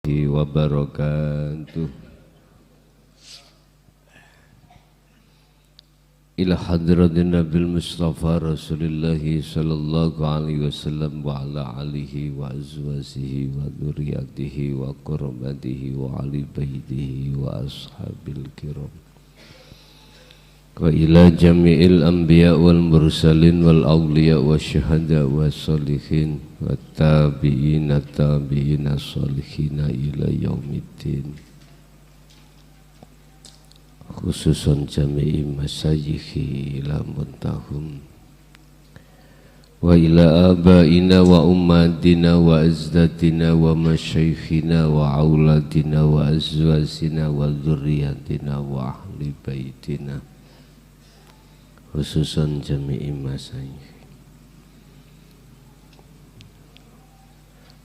wabarakatuh. Ila hadratin Nabil Mustafa Rasulullah sallallahu alaihi wasallam wa ala alihi wa azwajihi wa dzurriyyatihi wa qurrabatihi wa ali baitihi wa ashabil kiram. Wa ila jami'il anbiya wal mursalin wal awliya wa syuhada wa salihin wa tabi'ina tabi'ina salihina ila yaumiddin, khususan jami'i masyayikhi ila muntahum wa ila abaina wa ummatina wa azdatina wa masyayikhina wa auladina wa azwazina wa dzurriyyatina wa ahli baitina, khususan jami'i masyayikh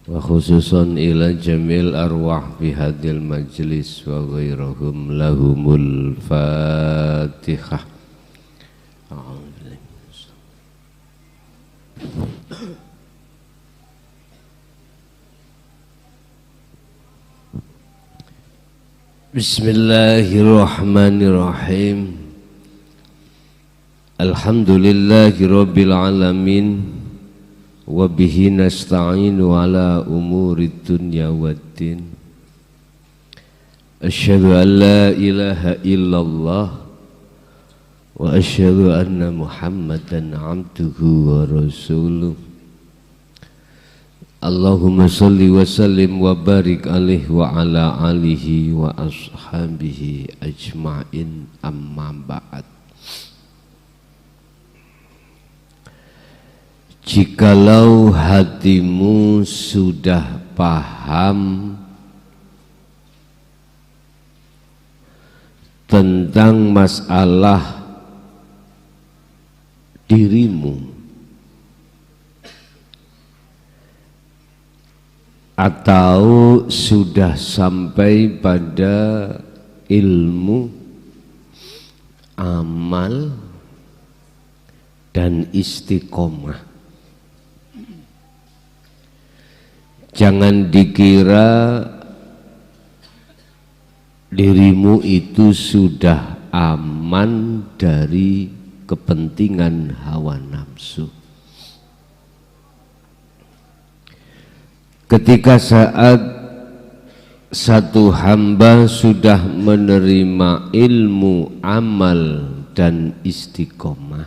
wa khususan ila jamil arwah fi hadil majlis wa ghairahum lahumul fatihah. Bismillahirrahmanirrahim. Alhamdulillahi rabbil alamin wa bihi nasta'inu ala umuri dunya waddin. Asyhadu an la ilaha illallah wa asyhadu anna Muhammadan abduhu wa rasuluh. Allahumma salli wa sallim wa barik alaihi wa ala alihi wa ashabihi ajma'in, amma ba'd. Jikalau hatimu sudah paham tentang masalah dirimu atau sudah sampai pada ilmu, amal dan istiqomah, jangan dikira dirimu itu sudah aman dari kepentingan hawa nafsu. Ketika saat satu hamba sudah menerima ilmu, amal dan istiqomah,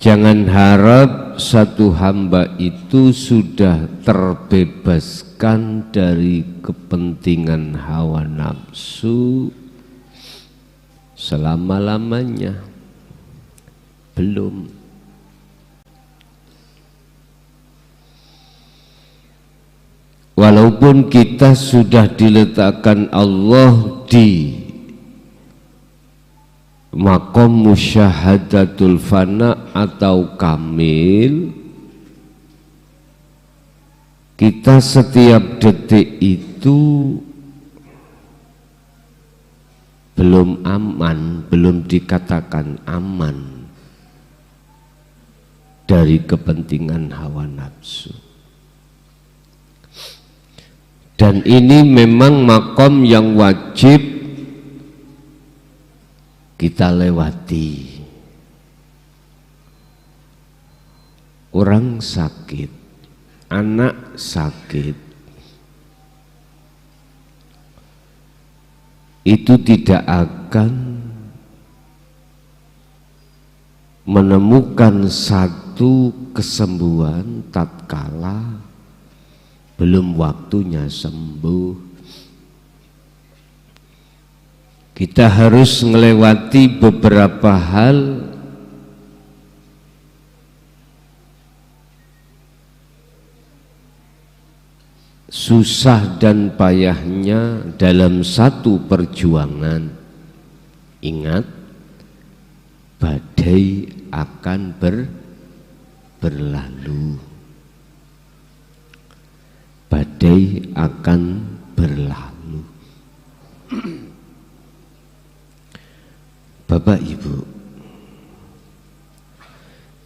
jangan harap satu hamba itu sudah terbebaskan dari kepentingan hawa nafsu selama-lamanya. Belum. Walaupun kita sudah diletakkan Allah di maqam musyahadatul fana atau kamil, kita setiap detik itu belum aman, belum dikatakan aman dari kepentingan hawa nafsu. Dan ini memang maqam yang wajib kita lewati. Orang sakit, anak sakit, itu tidak akan menemukan satu kesembuhan tatkala belum waktunya sembuh. Kita harus melewati beberapa hal susah dan payahnya dalam satu perjuangan. Ingat, badai akan berlalu. Badai akan berlalu. Bapak Ibu,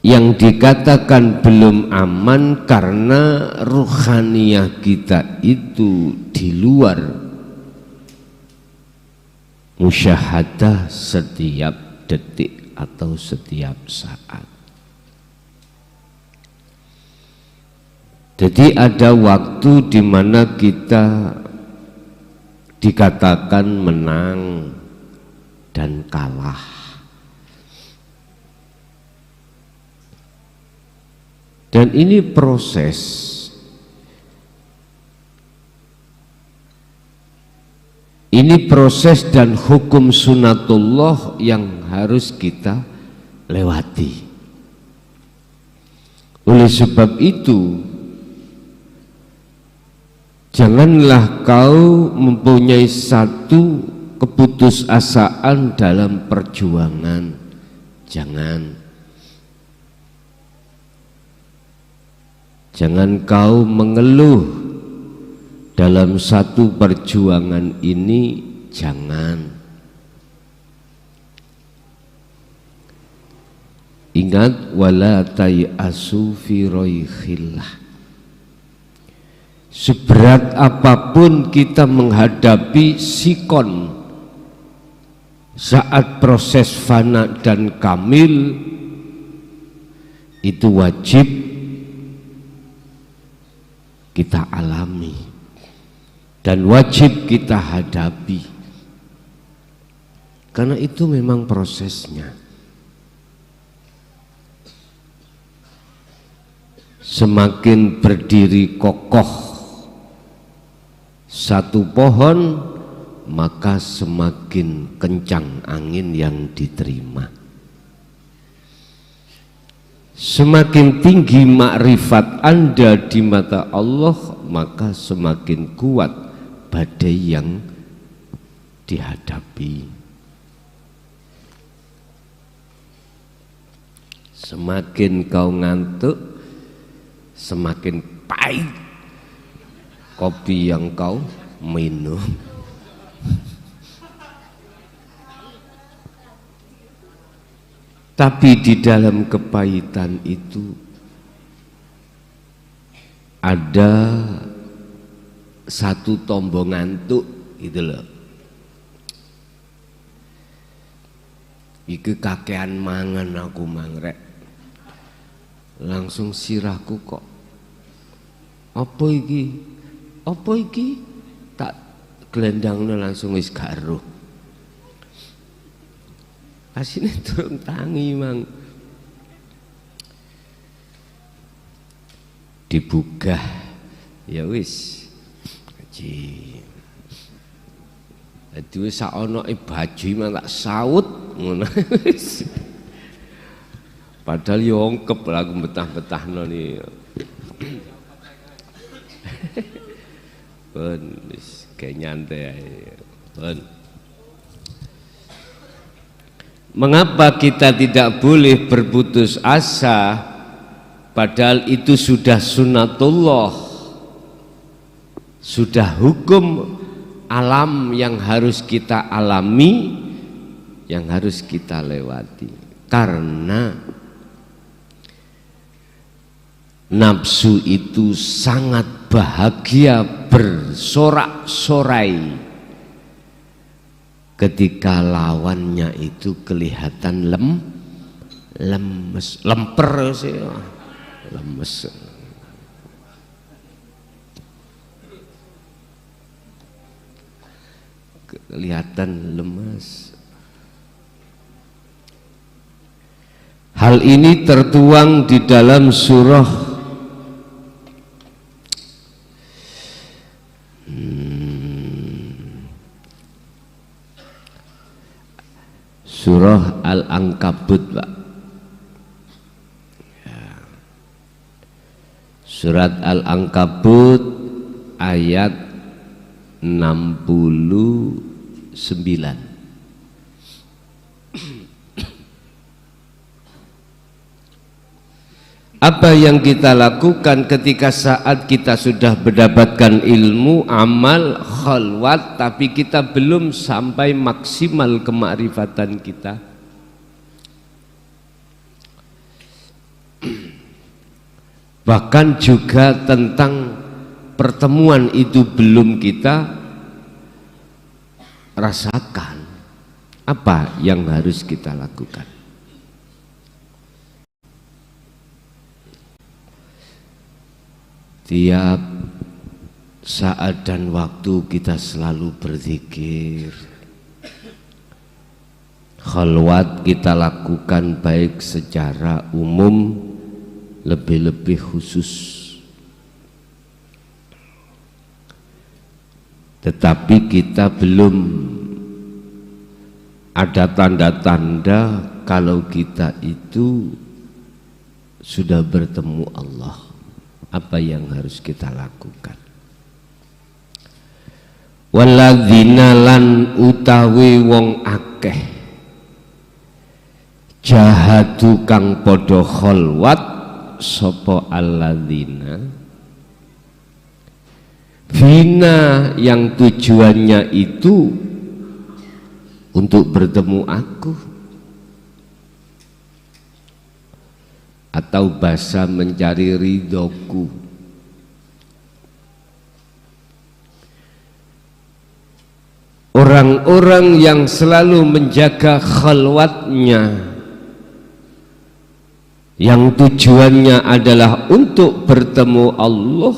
yang dikatakan belum aman karena ruhaniyah kita itu di luar musyahadah setiap detik atau setiap saat. Jadi ada waktu di mana kita dikatakan menang dan kalah. Dan ini proses. Ini proses dan hukum sunatullah yang harus kita lewati. Oleh sebab itu, janganlah kau mempunyai satu keputusasaan dalam perjuangan. Jangan kau mengeluh dalam satu perjuangan ini, jangan. Ingat, wala tayasu fi roikhillah. Seberat apapun kita menghadapi sikon saat proses fana dan kamil, itu wajib kita alami dan wajib kita hadapi, karena itu memang prosesnya. Semakin berdiri kokoh satu pohon, maka semakin kencang angin yang diterima. Semakin tinggi makrifat Anda di mata Allah, maka semakin kuat badai yang dihadapi. Semakin kau ngantuk, semakin pahit kopi yang kau minum. Tapi di dalam kepahitan itu ada satu tombol ngantuk, gitu loh. Iki kakean mangan aku mangrek, langsung sirahku kok apa iki tak gelendangnya langsung wis gak eruh. Asine turun tangi mang dibuka ya wis ngaji. Dadi wis sak onoke baju mang tak saut ngono wis. Padahal yo ongkep lagu betah-betahno ni. Pun wis kayak nyantai ae. Pun. Mengapa kita tidak boleh berputus asa, padahal itu sudah sunatullah, sudah hukum alam yang harus kita alami, yang harus kita lewati. Karena nafsu itu sangat bahagia bersorak-sorai ketika lawannya itu kelihatan lemes, lemper sih, lemes. Kelihatan lemas. Hal ini tertuang di dalam surah Surah Al-Ankabut, Pak. Ya. Surat Al-Ankabut ayat 69. Apa yang kita lakukan ketika saat kita sudah mendapatkan ilmu, amal, khalwat, tapi kita belum sampai maksimal kemakrifatan kita? Bahkan juga tentang pertemuan itu belum kita rasakan. Apa yang harus kita lakukan? Tiap saat dan waktu kita selalu berzikir. Khalwat kita lakukan baik secara umum, lebih-lebih khusus. Tetapi kita belum ada tanda-tanda kalau kita itu sudah bertemu Allah. Apa yang harus kita lakukan? Waladzina lan utawi wong akeh jahadu kang podo kholwat sopo alladzina bina yang tujuannya itu untuk bertemu aku, atau bahasa mencari ridhoku. Orang-orang yang selalu menjaga khalwatnya, yang tujuannya adalah untuk bertemu Allah,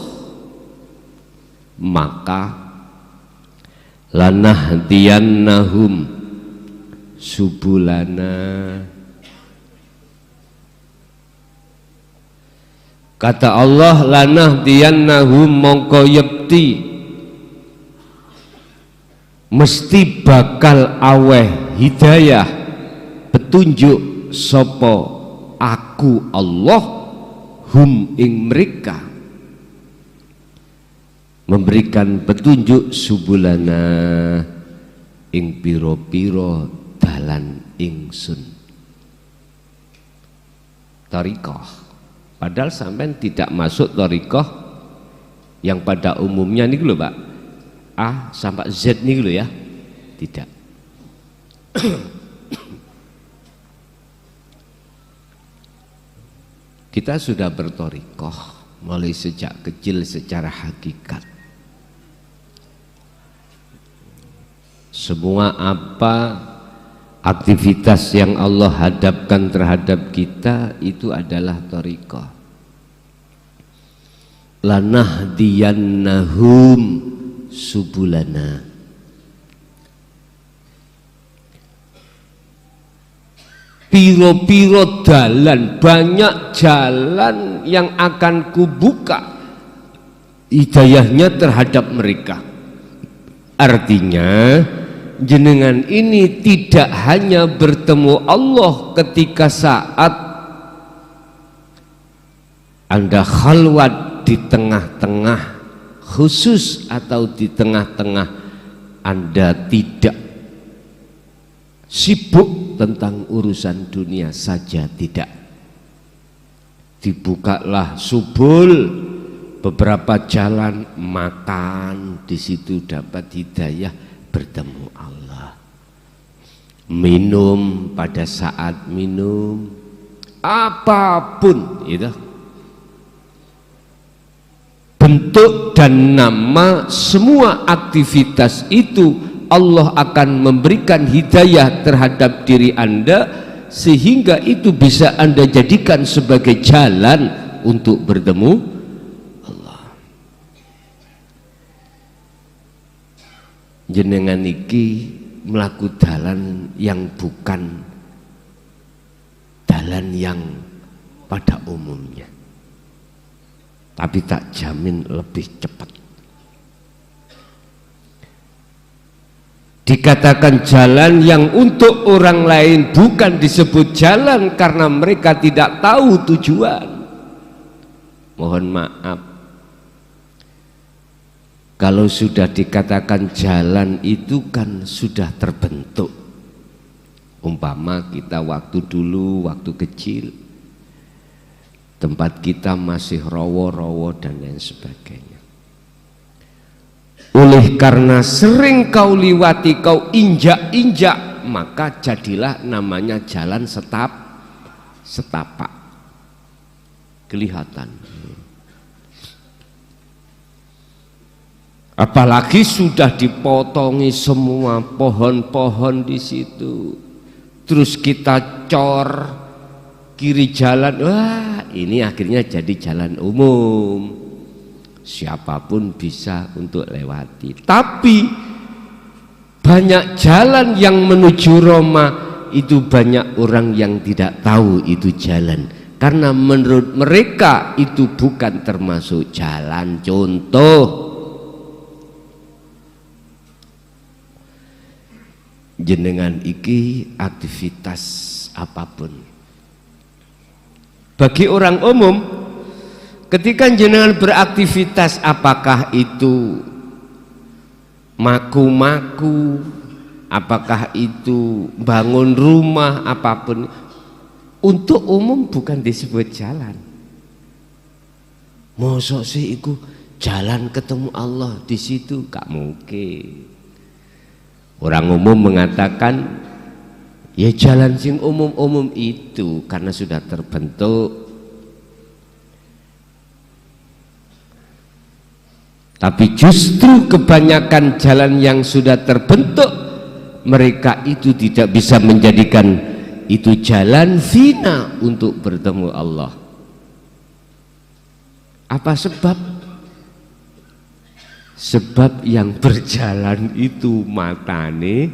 maka lanahdiyannahum subulana. Kata Allah, lanahdiyannahum mongko yekti mesti bakal aweh hidayah petunjuk sopo aku Allah hum ing mereka, memberikan petunjuk subulana ing piro-piro dalan ingsun. Thariqah. Padahal sampai tidak masuk thariqah yang pada umumnya nih lho Pak, A sampai Z nih lho ya, tidak. Kita sudah berthariqah mulai sejak kecil secara hakikat. Semua apa aktivitas yang Allah hadapkan terhadap kita itu adalah thariqah. Lanahdiyannahum subulana. Piro-piro dalan, banyak jalan yang akan kubuka hidayahnya terhadap mereka. Artinya jenengan ini tidak hanya bertemu Allah ketika saat Anda khalwat di tengah-tengah khusus atau di tengah-tengah Anda tidak sibuk tentang urusan dunia saja, tidak. Dibukalah subul, beberapa jalan, makan di situ dapat hidayah bertemu Allah. Minum pada saat minum, apapun itu, bentuk dan nama semua aktivitas itu Allah akan memberikan hidayah terhadap diri Anda, sehingga itu bisa Anda jadikan sebagai jalan untuk bertemu Allah. Jenengan iki melaku dalan yang bukan dalan yang pada umumnya, tapi tak jamin lebih cepat. Dikatakan jalan yang untuk orang lain bukan disebut jalan karena mereka tidak tahu tujuan. Mohon maaf, kalau sudah dikatakan jalan itu kan sudah terbentuk. Umpama kita waktu dulu, waktu kecil, tempat kita masih rowo-rowo dan lain sebagainya. Oleh karena sering kau liwati, kau injak-injak, maka jadilah namanya jalan setapak. Kelihatan. Apalagi sudah dipotongi semua pohon-pohon di situ, terus kita cor kiri jalan, wah ini akhirnya jadi jalan umum, siapapun bisa untuk lewati. Tapi banyak jalan yang menuju Roma itu banyak orang yang tidak tahu itu jalan, karena menurut mereka itu bukan termasuk jalan. Contoh, jenengan iki aktivitas apapun, bagi orang umum ketika jenengan beraktivitas, apakah itu maku-maku, apakah itu bangun rumah, apapun, untuk umum bukan disebut jalan. Mosok sih iku jalan ketemu Allah di situ, gak mungkin. Orang umum mengatakan ya jalan sing umum-umum itu karena sudah terbentuk. Tapi justru kebanyakan jalan yang sudah terbentuk, mereka itu tidak bisa menjadikan itu jalan fina untuk bertemu Allah. Apa sebab? Sebab yang berjalan itu matane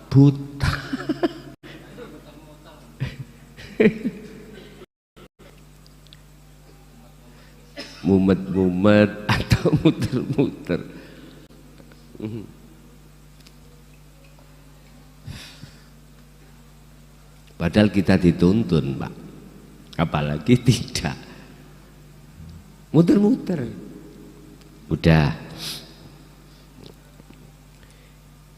buta. Mumet-mumet atau muter-muter. Padahal kita dituntun, Pak, apalagi tidak muter-muter. Udah,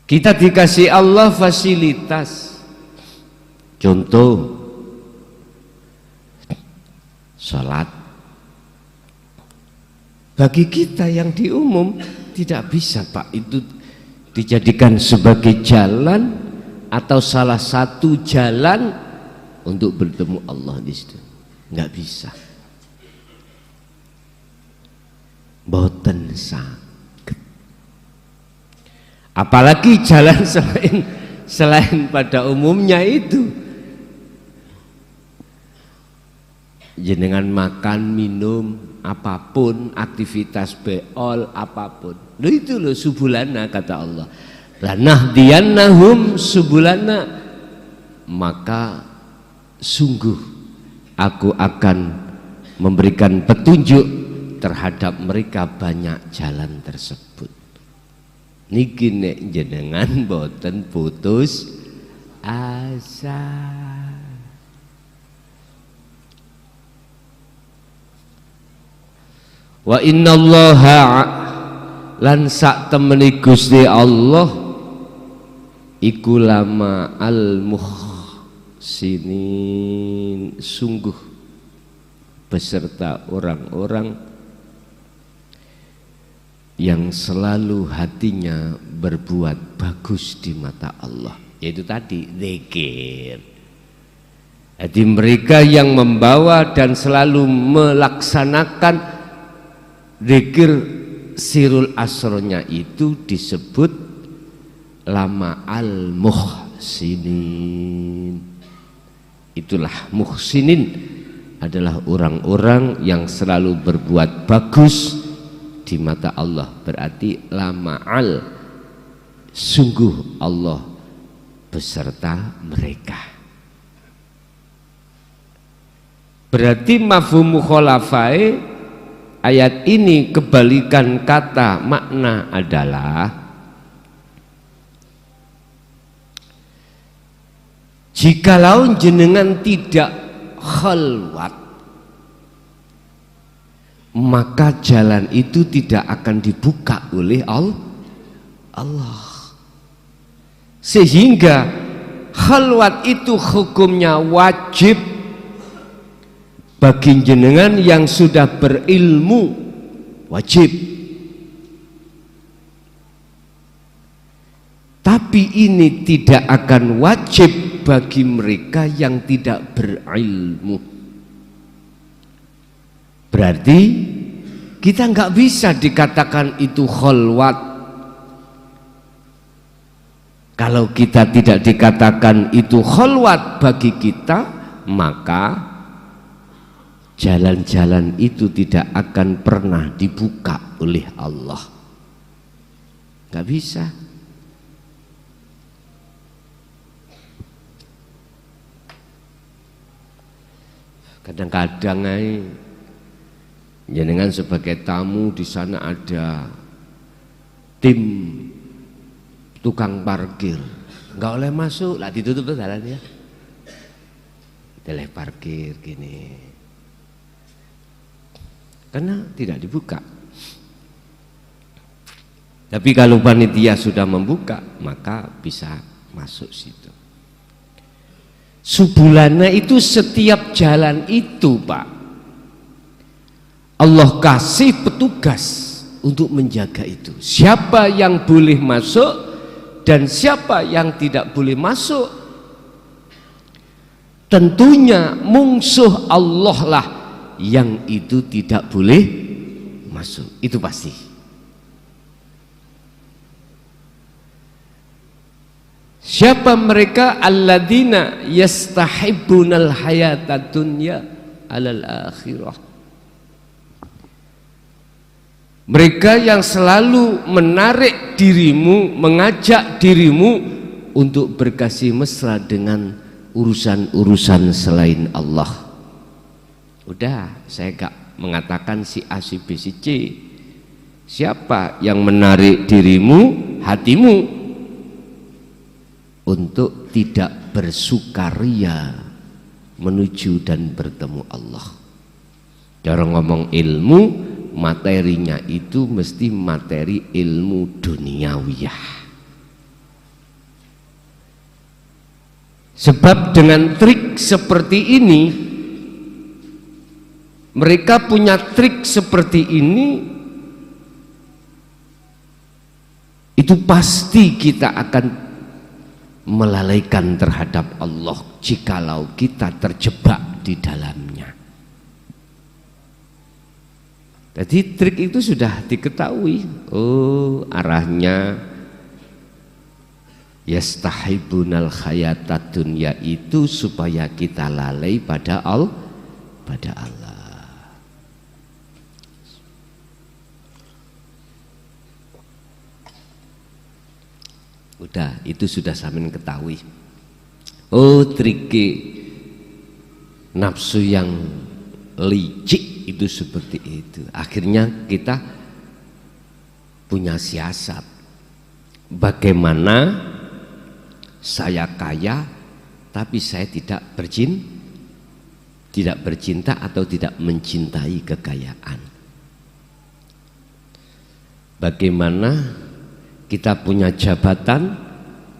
kita dikasih Allah fasilitas. Contoh, sholat. Bagi kita yang di umum tidak bisa, Pak, itu dijadikan sebagai jalan atau salah satu jalan untuk bertemu Allah di situ. Nggak bisa. Boten saged. Apalagi jalan selain pada umumnya itu, jenengan makan minum apapun, aktivitas beol apapun, itu loh subulana, kata Allah, lanahdiyannahum subulana, maka sungguh aku akan memberikan petunjuk terhadap mereka banyak jalan tersebut. Niki nek jenengan boten putus asa. Wa innallaha lan sak temeni Gusti Allah iku lama al muhsinin, sungguh beserta orang-orang yang selalu hatinya berbuat bagus di mata Allah, yaitu tadi zikir. Jadi mereka yang membawa dan selalu melaksanakan zikir sirul asronya itu disebut lama al muhsinin. Itulah muhsinin, adalah orang-orang yang selalu berbuat bagus di mata Allah. Berarti lama'al, sungguh Allah beserta mereka. Berarti mafhum mukhalafai ayat ini kebalikan kata makna adalah jikalau jenengan tidak khalwat, maka jalan itu tidak akan dibuka oleh Allah. Sehingga khalwat itu hukumnya wajib bagi jenengan yang sudah berilmu, wajib. Tapi ini tidak akan wajib bagi mereka yang tidak berilmu. Berarti Kita nggak bisa dikatakan itu kholwat. Kalau kita tidak dikatakan itu kholwat bagi kita, maka jalan-jalan itu tidak akan pernah dibuka oleh Allah. Nggak bisa. Kadang-kadang jenengan sebagai tamu di sana ada tim tukang parkir, nggak oleh masuk, lah ditutup tuh jalannya, boleh parkir gini, karena tidak dibuka. Tapi kalau panitia sudah membuka, maka bisa masuk situ. Subulana itu setiap jalan itu, Pak, Allah kasih petugas untuk menjaga itu. Siapa yang boleh masuk dan siapa yang tidak boleh masuk. Tentunya musuh Allah lah yang itu tidak boleh masuk, itu pasti. Siapa mereka? Alladzina yastahibbunal hayatad dunya alal akhirah. Mereka yang selalu menarik dirimu, mengajak dirimu untuk berkasih mesra dengan urusan-urusan selain Allah. Udah, saya gak mengatakan si A, si B, si C. Siapa yang menarik dirimu, hatimu untuk tidak bersukaria menuju dan bertemu Allah. Cara ngomong ilmu, materinya itu mesti materi ilmu duniawiyah. Sebab dengan trik seperti ini, mereka punya trik seperti ini, itu pasti kita akan melalaikan terhadap Allah jikalau kita terjebak di dalamnya. Jadi trik itu sudah diketahui. Oh, arahnya yastahibunal hayatad dunya itu supaya kita lalai pada Allah. Udah, itu sudah sampean ketahui. Oh, triki nafsu yang licik itu seperti itu. Akhirnya kita punya siasat. Bagaimana saya kaya tapi saya tidak bercinta atau tidak mencintai kekayaan. Bagaimana kita punya jabatan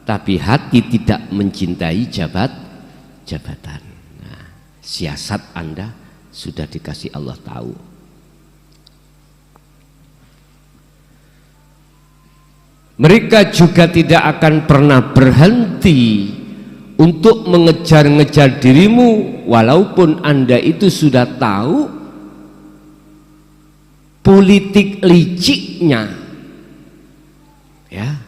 tapi hati tidak mencintai jabatan. Nah, siasat Anda sudah dikasih Allah tahu. Mereka juga tidak akan pernah berhenti untuk mengejar-ngejar dirimu walaupun Anda itu sudah tahu politik liciknya. Ya,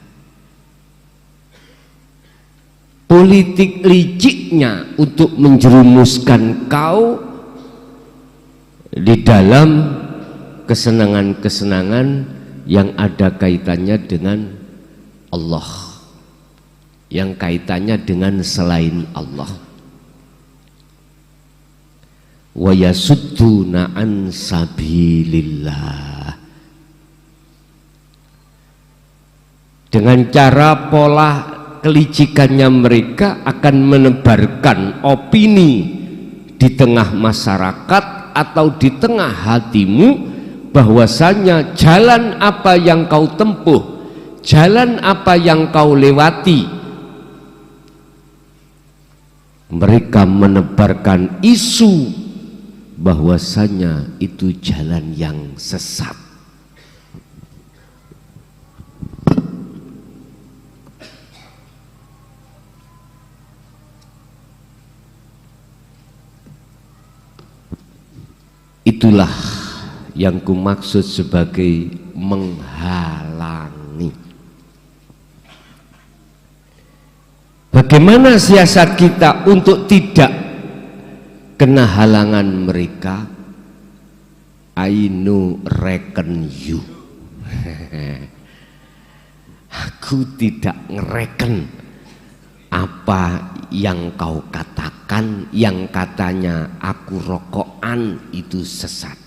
politik liciknya untuk menjerumuskan kau di dalam kesenangan-kesenangan yang ada kaitannya dengan Allah, yang kaitannya dengan selain Allah. Wa yasudduna an sabilillah. Dengan cara pola kelicikannya mereka akan menebarkan opini di tengah masyarakat atau di tengah hatimu bahwasanya jalan apa yang kau tempuh, jalan apa yang kau lewati, mereka menebarkan isu bahwasanya itu jalan yang sesat. Itulah yang kumaksud sebagai menghalangi. Bagaimana siasat kita untuk tidak kena halangan mereka? I know reckon you. Aku tidak ngereken apa yang kau katakan, yang katanya aku rokokan itu sesat.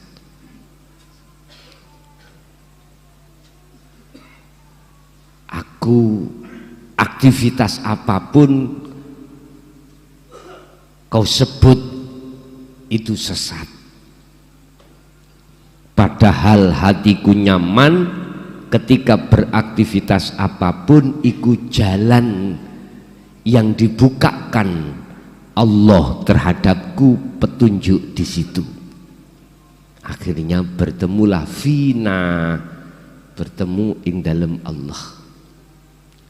Aku aktivitas apapun kau sebut itu sesat. Padahal hatiku nyaman ketika beraktivitas apapun ikut jalan yang dibukakan Allah terhadapku, petunjuk di situ. Akhirnya bertemulah fina, bertemu ing dalam Allah,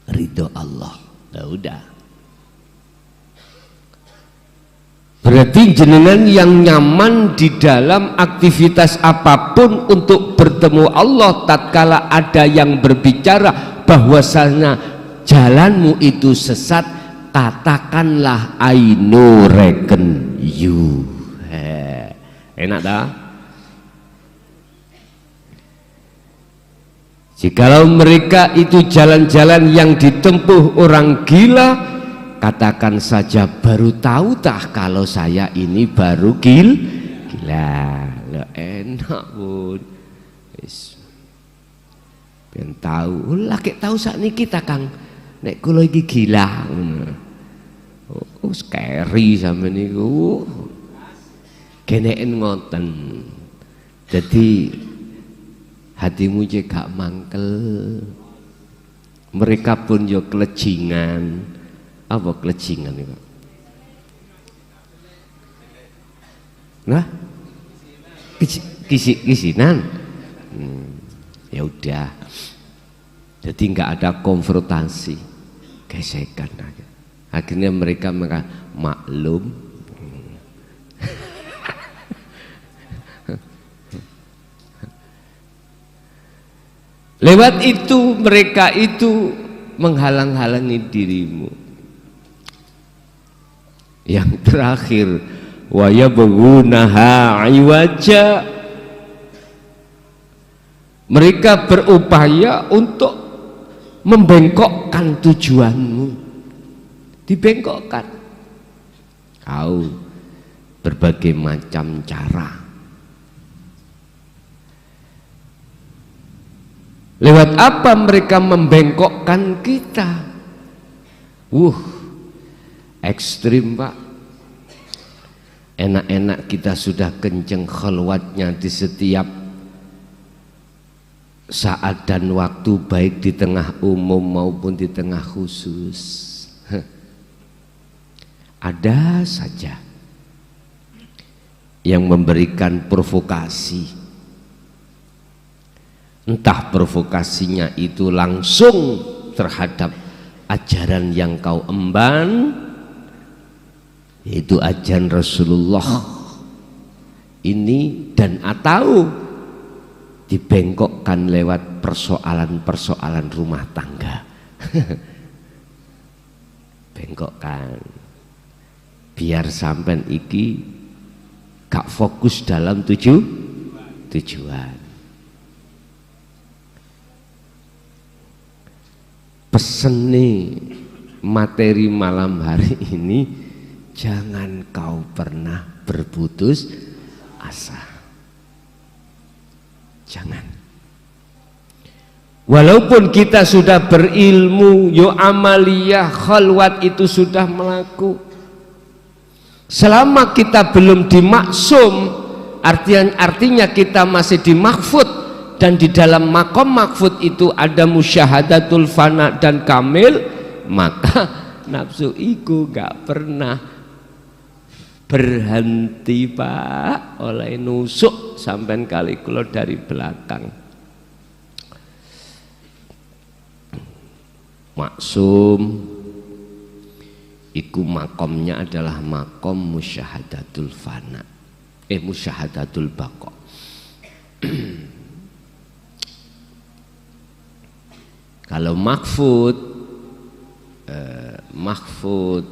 ridho Allah. Nah, udah. Berarti jenengan yang nyaman di dalam aktivitas apapun untuk bertemu Allah, tatkala ada yang berbicara bahwasanya jalanmu itu sesat, katakanlah I know reckon you. Enak dah. Jikalau mereka itu jalan-jalan yang ditempuh orang gila, katakan saja baru tahu tah kalau saya ini baru gila. Lo enak pun. Ben tahu, laki tahu saat ini kita Kang, nek kula iki gila. Oh, scary sampe niku. Geneken ngoten. Jadi hatimu juga gak mangkel. Mereka pun yo kelejingan. Apa kelejingan itu? Nah, kisinan. Ya udah. Jadi nggak ada konfrontasi, gesekan aja. Akhirnya mereka maklum. Lewat itu mereka itu menghalang-halangi dirimu. Yang terakhir, wa yabghunaha iwaja, mereka berupaya untuk membengkokkan tujuanmu, dibengkokkan. Kau berbagai macam cara. Lewat apa mereka membengkokkan kita? Ekstrim Pak. Enak-enak kita sudah kenceng khalwatnya di setiap saat dan waktu, baik di tengah umum maupun di tengah khusus. Ada saja yang memberikan provokasi. Entah provokasinya itu langsung terhadap ajaran yang kau emban, yaitu ajaran Rasulullah ini, dan atau dibengkokkan lewat persoalan-persoalan rumah tangga. Bengkokkan biar sampean iki gak fokus dalam tujuan. Pesene materi malam hari ini, jangan kau pernah berputus asa. Jangan. Walaupun kita sudah berilmu, yo amaliyah khalwat itu sudah melaku. Selama kita belum dimaksum, artinya kita masih di mahfud, dan di dalam makom mahfud itu ada musyahadatul fana dan kamil, maka nafsu iku gak pernah berhenti Pak, oleh nusuk sampai kali kula dari belakang. Maksum iku makomnya adalah makom musyahadatul fana, musyahadatul baqa. Kalau mahfud, mahfud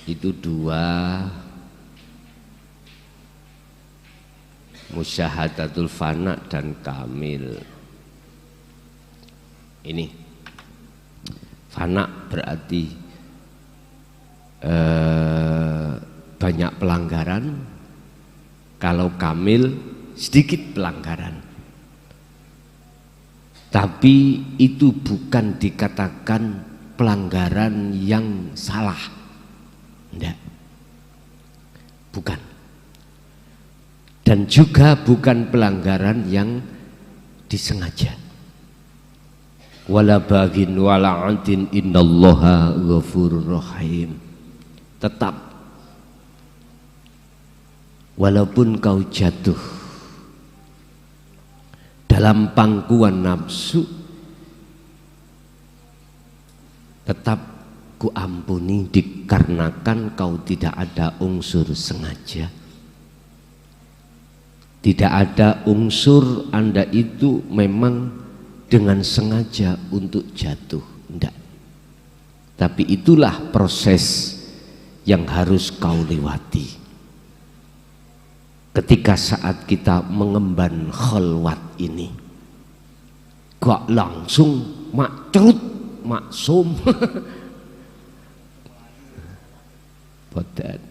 itu dua, musyahadatul fana dan kamil. Ini fana berarti banyak pelanggaran, kalau kamil sedikit pelanggaran. Tapi itu bukan dikatakan pelanggaran yang salah, enggak, bukan. Dan juga bukan pelanggaran yang disengaja. Wala bagin wala antin innallaha ghafurur rahim. Tetap walaupun kau jatuh dalam pangkuan nafsu, tetap ku ampuni dikarenakan kau tidak ada unsur sengaja. Tidak ada unsur Anda itu memang dengan sengaja untuk jatuh, enggak. Tapi itulah proses yang harus kau lewati. Ketika saat kita mengemban khalwat ini, gak langsung makrut, maksum. Boten.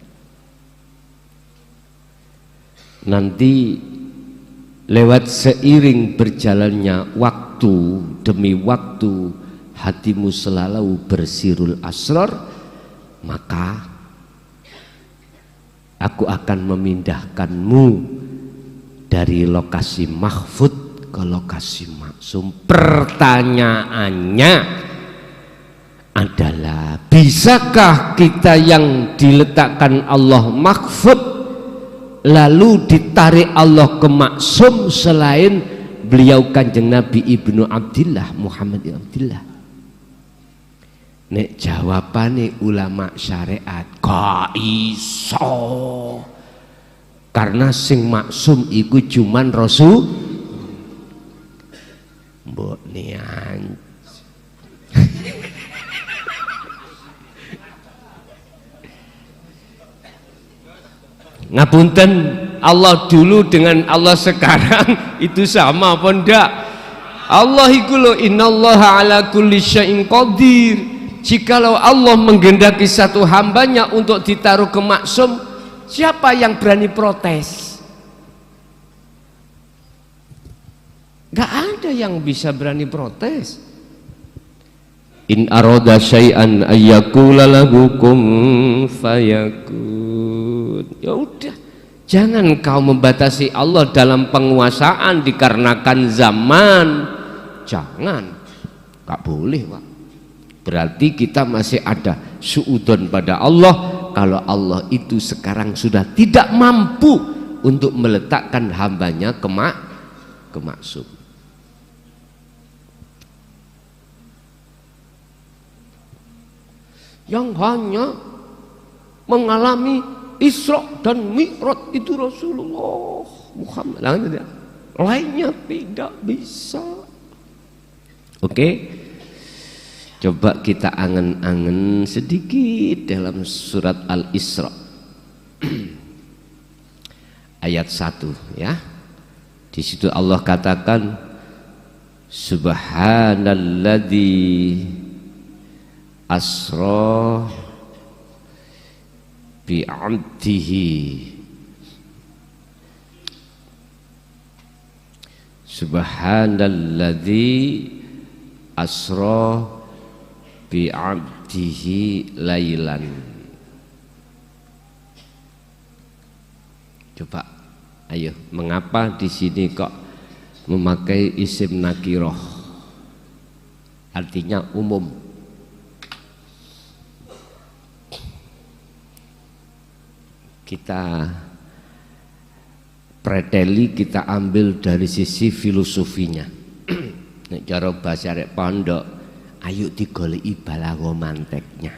Nanti lewat seiring berjalannya waktu demi waktu, hatimu selalu bersirul asrar, maka aku akan memindahkanmu dari lokasi mahfud ke lokasi maksum. Pertanyaannya adalah, bisakah kita yang diletakkan Allah mahfud lalu ditarik Allah ke maksum selain beliau Kanjeng Nabi Ibnu Abdillah Muhammad ibn Abdillah? Nek jawabane ulama syariat, gak iso. Karena sing maksum iku cuman Rasul. Mbok nian. Ngapunten, Allah dulu dengan Allah sekarang itu sama apa ndak? Allah iku lho, innallaha ala kulli syai'in qadir. Jikalau Allah menghendaki satu hambanya untuk ditaruh ke maksum, siapa yang berani protes? Gak ada yang bisa berani protes. In arada syai'an ayyakula lahu kun fayakun. Ya udah, jangan kau membatasi Allah dalam penguasaan dikarenakan zaman. Jangan, gak boleh Pak. Berarti kita masih ada suudon pada Allah. Kalau Allah itu sekarang sudah tidak mampu untuk meletakkan hambanya ke maksum. Yang hanya mengalami Isra dan Mi'raj itu Rasulullah Muhammad, lainnya tidak bisa. Oke, coba kita angen-angen sedikit dalam surat Al-Isra ayat 1 ya. Di situ Allah katakan, subhanalladzi asra bi'abdihi, subhanalladzi asra bi'abdihi lailan. Coba ayo, mengapa di sini kok memakai isim nakiroh, artinya umum? Kita preteli, kita ambil dari sisi filosofinya. Nek cara bahasa arek pondok, ayo digoleki balaghah manteknya.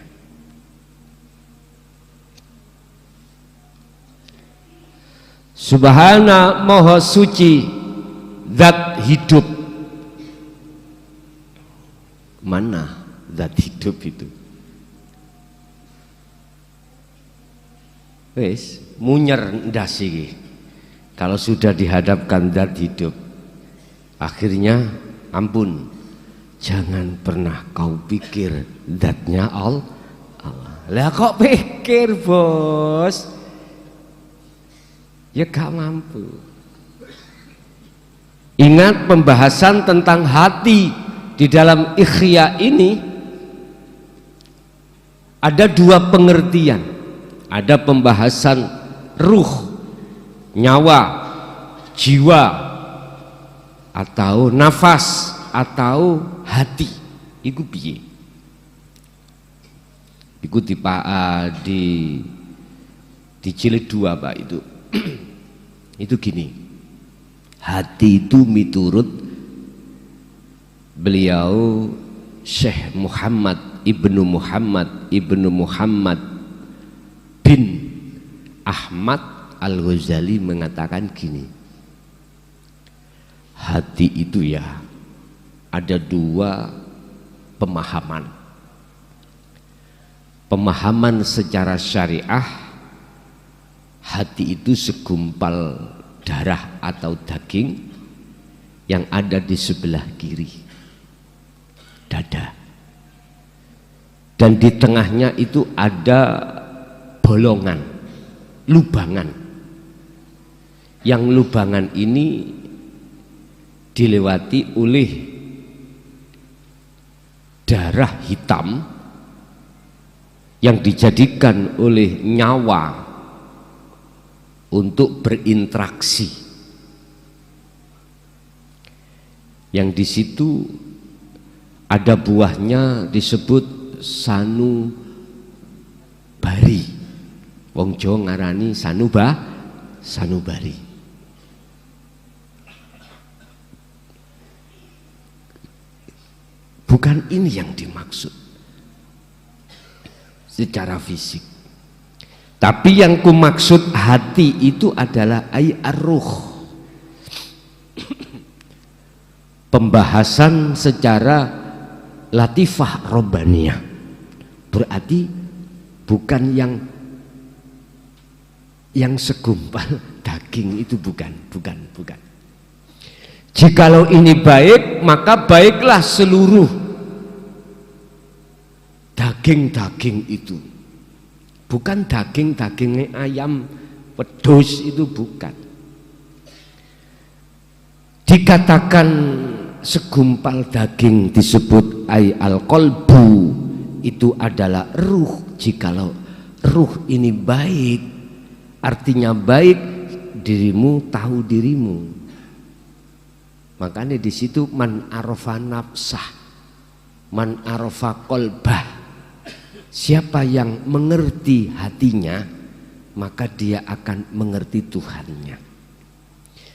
Subhana Maha Suci zat hidup. Mana zat hidup itu? Wes munyer ndas iki. Kalau sudah dihadapkan zat hidup, akhirnya ampun, jangan pernah kau pikir zatnya Allah. Lah kok pikir, Bos? Ya gak mampu. Ingat pembahasan tentang hati di dalam Ikhya ini ada dua pengertian. Ada pembahasan ruh, nyawa, jiwa, atau nafas, atau hati. Iku piye? Iku di jilid 2 Pak itu. Itu gini. Hati itu miturut beliau Syekh Muhammad ibnu Muhammad bin Ahmad Al-Ghazali mengatakan gini, hati itu ya ada dua pemahaman. Pemahaman secara syariah, hati itu segumpal darah atau daging yang ada di sebelah kiri dada, dan di tengahnya itu ada bolongan, lubangan. Yang lubangan ini dilewati oleh darah hitam yang dijadikan oleh nyawa untuk berinteraksi. Yang di situ ada buahnya disebut sanubari. Wong Jawa ngarani sanubari. Bukan ini yang dimaksud secara fisik. Tapi yang kumaksud hati itu adalah ar-ruh. Pembahasan secara latifah robbaniyah. Berarti bukan yang segumpal daging itu, bukan. Jikalau ini baik, maka baiklah seluruh daging-daging itu. Bukan daging-dagingnya ayam wedhus, itu bukan. Dikatakan segumpal daging disebut al-qalbu, itu adalah ruh. Jikalau ruh ini baik, artinya baik, dirimu tahu dirimu. Makanya di situ man arafa nafsah, man arafa qalbah. Siapa yang mengerti hatinya, maka dia akan mengerti Tuhannya.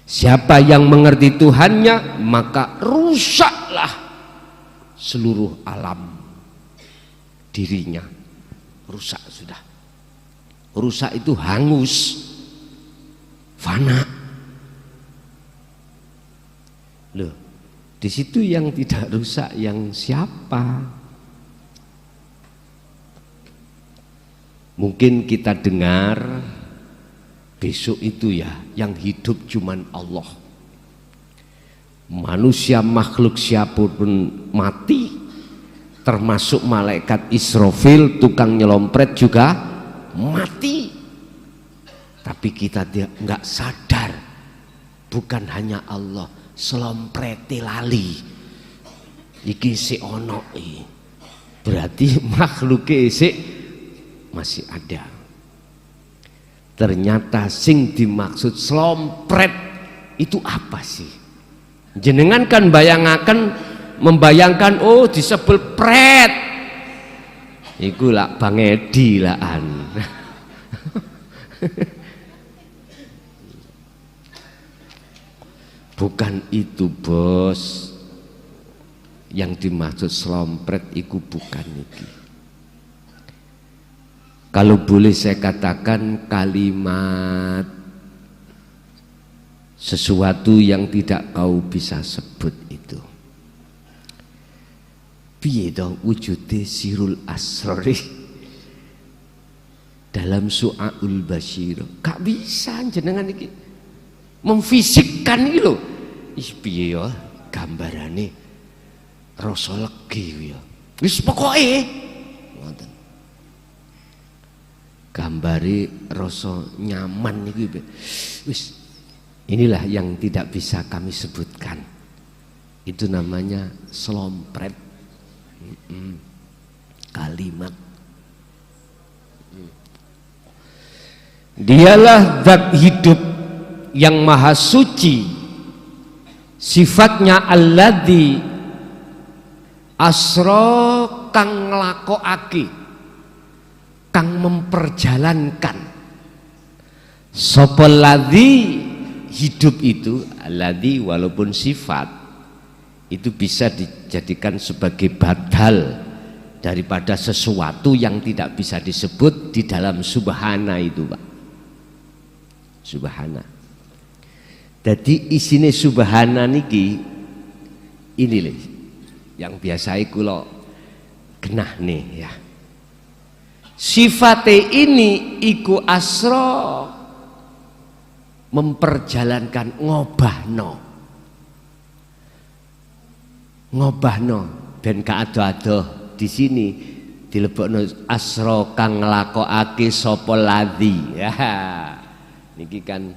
Siapa yang mengerti Tuhannya, maka rusaklah seluruh alam dirinya. Rusak sudah. Rusak itu hangus, fana. Loh, di situ yang tidak rusak yang siapa? Mungkin kita dengar besok itu ya yang hidup cuman Allah. Manusia makhluk siapapun mati, termasuk malaikat Israfil, tukang nyelompret juga mati. Tapi kita nggak sadar, bukan hanya Allah, selomprete lali. Iki si ono, berarti makhluk sik masih ada. Ternyata sing dimaksud slompret itu apa sih? Jenengan kan membayangkan oh disebel pret. Iku lah Bang Edi laan. Bukan itu, Bos. Yang dimaksud slompret iku bukan iki. Kalau boleh saya katakan kalimat sesuatu yang tidak kau bisa sebut itu. Piye to wujude sirul asrori dalam Su'aul Basyir? Gak bisa jenengan iki memfisikkan iki lho. Is piye ya gambarane rasa legi ya. Wis pokoke ngoten. Gambare rasa nyaman iki wis, inilah yang tidak bisa kami sebutkan. Itu namanya slompret. Kalimat. Dialah zat hidup yang maha suci, sifatnya alladzi asra kang nglakokake, kang memperjalankan. Sapa ladzi, hidup itu alladzi walaupun sifat itu bisa dijadikan sebagai badal daripada sesuatu yang tidak bisa disebut di dalam subhana itu, Pak. Subhana. Jadi isine subhana niki ini lho yang biasa kula genah nih ya. Sifate ini iku asra memperjalankan, ngobahno ben kaado-ado di sini dilebokno asra kang nglakokake sapa ladzi. Ya. Niki kan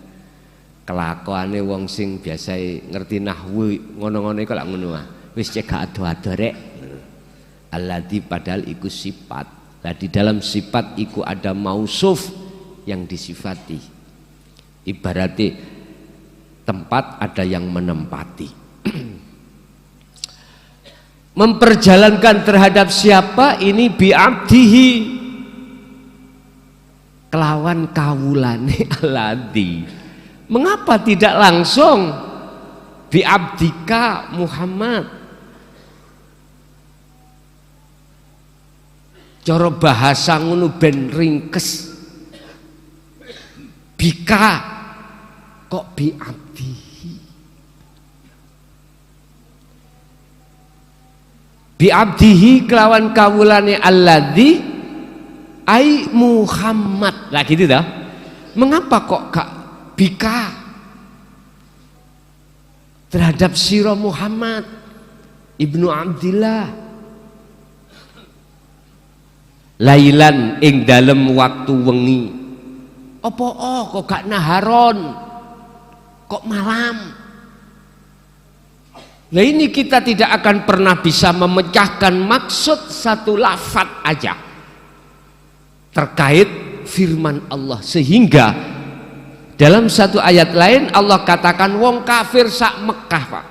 kelakuane wong sing biasa ngerti nahwu ngono-ngono iku lak ngono ah. Wis cek ado-ado rek. Alladzi padahal iku sifat. Nah di dalam sifat iku ada mausuf yang disifati. Ibaratnya tempat ada yang menempati. Memperjalankan terhadap siapa ini bi'abdihi, kelawan kawulane alladzi. Mengapa tidak langsung bi'abdika Muhammad? Cara bahasa ngono ben ringkes. Bika kok bi'abdihi. Bi'abdihi kelawan kawulane alladzi ai Muhammad. Lah gitu dah. Mengapa kok gak bika terhadap sira Muhammad ibnu Abdillah? Lailan ing dalem waktu wengi. Apa kok gak naharon? Kok malam? Nah ini kita tidak akan pernah bisa memecahkan maksud satu lafaz aja terkait firman Allah, sehingga dalam satu ayat lain Allah katakan wong kafir sak Mekah, Pak,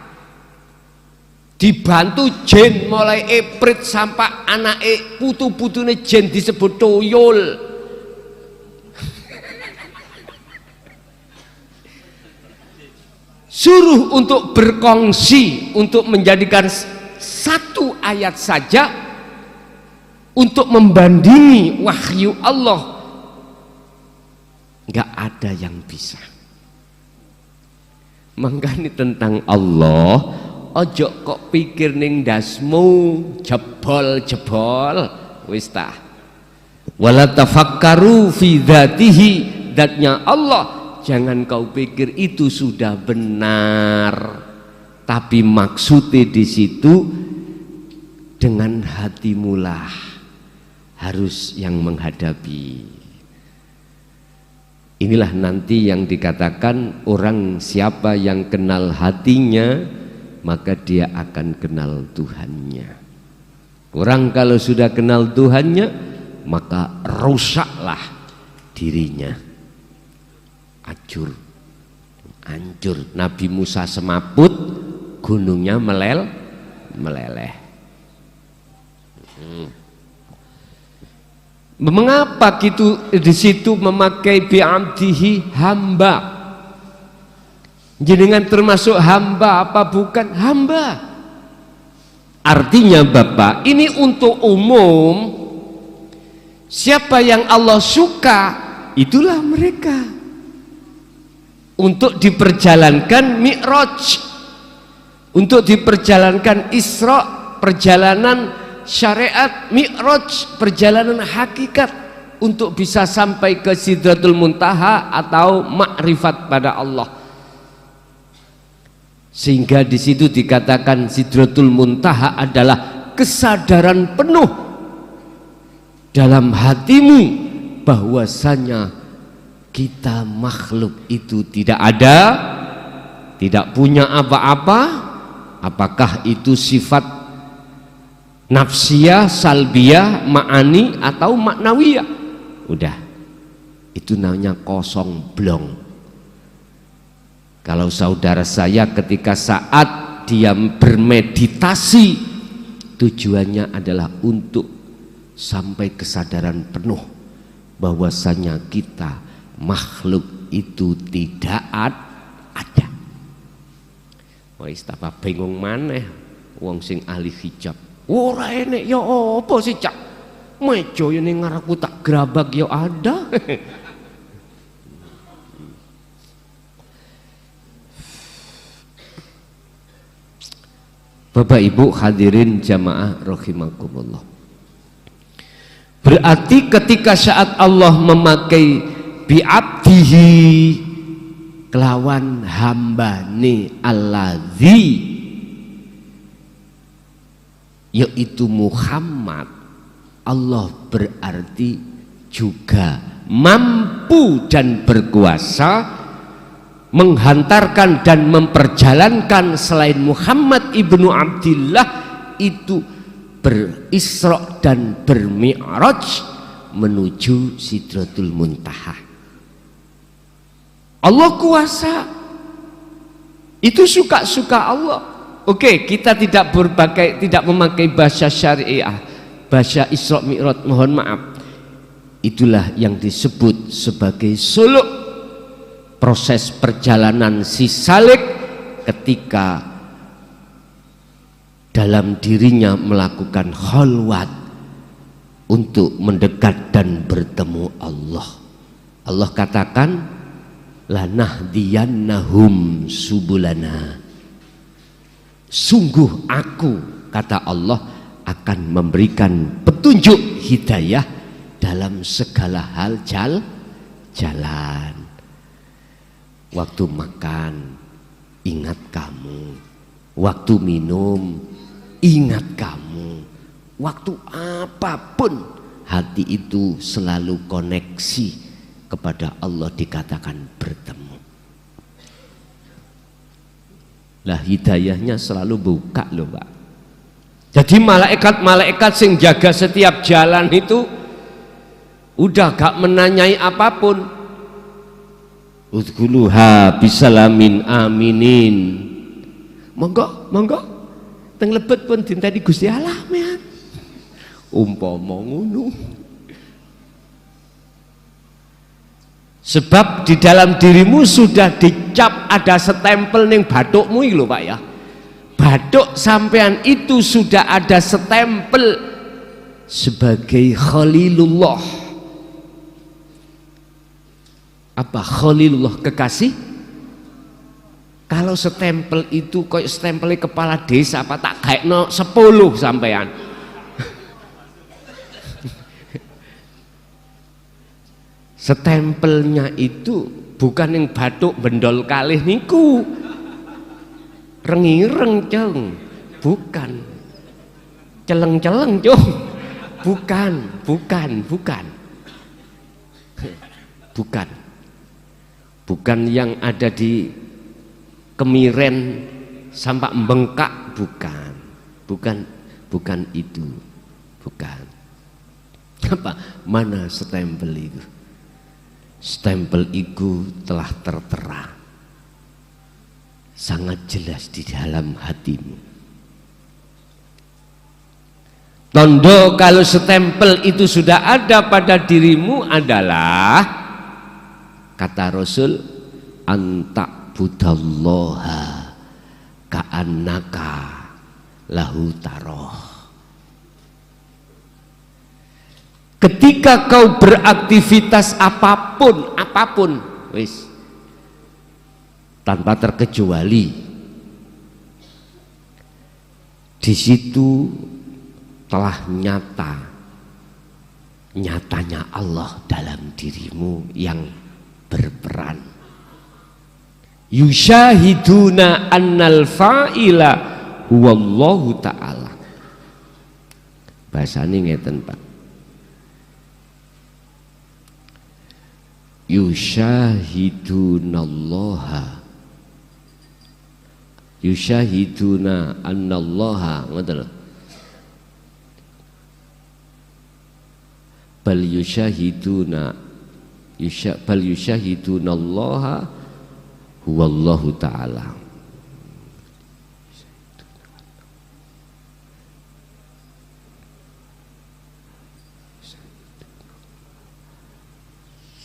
dibantu jin mulai eprit sampai anake putu-putune jin disebut tuyul. Suruh untuk berkongsi, untuk menjadikan satu ayat saja untuk membandingi wahyu Allah, nggak ada yang bisa. Makanya tentang Allah ojo kok pikir ning dasmu jebol-jebol wis ta. Wala tafakkaru fi dzatihi, zatnya Allah. Jangan kau pikir itu sudah benar, tapi maksudnya di situ dengan hatimulah harus yang menghadapi. Inilah nanti yang dikatakan orang siapa yang kenal hatinya maka dia akan kenal Tuhannya. Orang kalau sudah kenal Tuhannya maka rusaklah dirinya. Hancur. Nabi Musa semaput, gunungnya meleleh. Mengapa gitu di situ memakai bi'abdihi, hamba? Jenengan termasuk hamba apa bukan? Hamba. Artinya Bapak, ini untuk umum. Siapa yang Allah suka, itulah mereka. untuk diperjalankan Mi'raj, untuk diperjalankan Isra, perjalanan syariat, Mi'raj, perjalanan hakikat, untuk bisa sampai ke Sidratul Muntaha atau makrifat pada Allah. Sehingga di situ dikatakan Sidratul Muntaha adalah kesadaran penuh dalam hatimu bahwasanya kita makhluk itu tidak ada, tidak punya apa-apa. Apakah itu sifat nafsiyah, salbiyah, ma'ani atau maknawiyah? Udah, itu namanya kosong blong. Kalau saudara saya ketika saat dia bermeditasi, tujuannya adalah untuk sampai kesadaran penuh bahwasanya kita makhluk itu tidak ada. Wis tambah bingung maneh wong sing ahli hijab. Ora enek ya apa sih cak? Meja ning ngarepku tak grabak ya ada. Bapak Ibu hadirin jamaah rahimakumullah. Berarti ketika saat Allah memakai bi'abdihi kelawan hambane alladzi, yaitu Muhammad, Allah berarti juga mampu dan berkuasa menghantarkan dan memperjalankan selain Muhammad ibnu Abdillah itu berisra dan bermi'raj menuju Sidratul Muntaha. Allah kuasa, itu suka-suka Allah. Oke, kita tidak memakai bahasa syariah, bahasa Isra Mi'raj, mohon maaf. Itulah yang disebut sebagai suluk, proses perjalanan si salik ketika dalam dirinya melakukan khalwat untuk mendekat dan bertemu Allah. Allah katakan lanahdiyannahum subulana, sungguh aku, kata Allah, akan memberikan petunjuk hidayah dalam segala hal jalan. Waktu makan ingat kamu, waktu minum ingat kamu, waktu apapun hati itu selalu koneksi kepada Allah, dikatakan bertemu. Lah hidayahnya selalu buka loh Pak. Jadi malaikat-malaikat sing jaga setiap jalan itu udah gak menanyai apapun. Udkhuluha bisalamin aminin. Monggo, monggo. Teng lebet pun dinteni Gusti Allah mean. Umpama ngono. Sebab di dalam dirimu sudah dicap, ada stempel ning bathukmu iki lho Pak ya. Bathuk sampean itu sudah ada stempel sebagai Khalilullah. Apa Khalilullah, kekasih? Kalau stempel itu kayak stempelnya kepala desa, apa tak gaekno 10 sampean. Stempelnya itu bukan yang bathuk bendol kalih niku. Rengireng cung, bukan. Celeng-celeng cung, bukan. Bukan yang ada di kemiren sampai bengkak, bukan itu, bukan. Apa? Mana stempel itu? Stempel itu telah tertera sangat jelas di dalam hatimu. Tondo kalau stempel itu sudah ada pada dirimu adalah, kata Rasul, anta budallaha ka'annaka lahu taroh. Ketika kau beraktivitas apapun, wis, tanpa terkecuali. Di situ telah nyatanya Allah dalam dirimu yang berperan. Yusyahiduna annal fa'ila huwallahu ta'ala. Bahasane ngeten Pak. Yusyahiduna annallaha ngoten lho. Bal yusyahiduna allaha huwallahu ta'ala.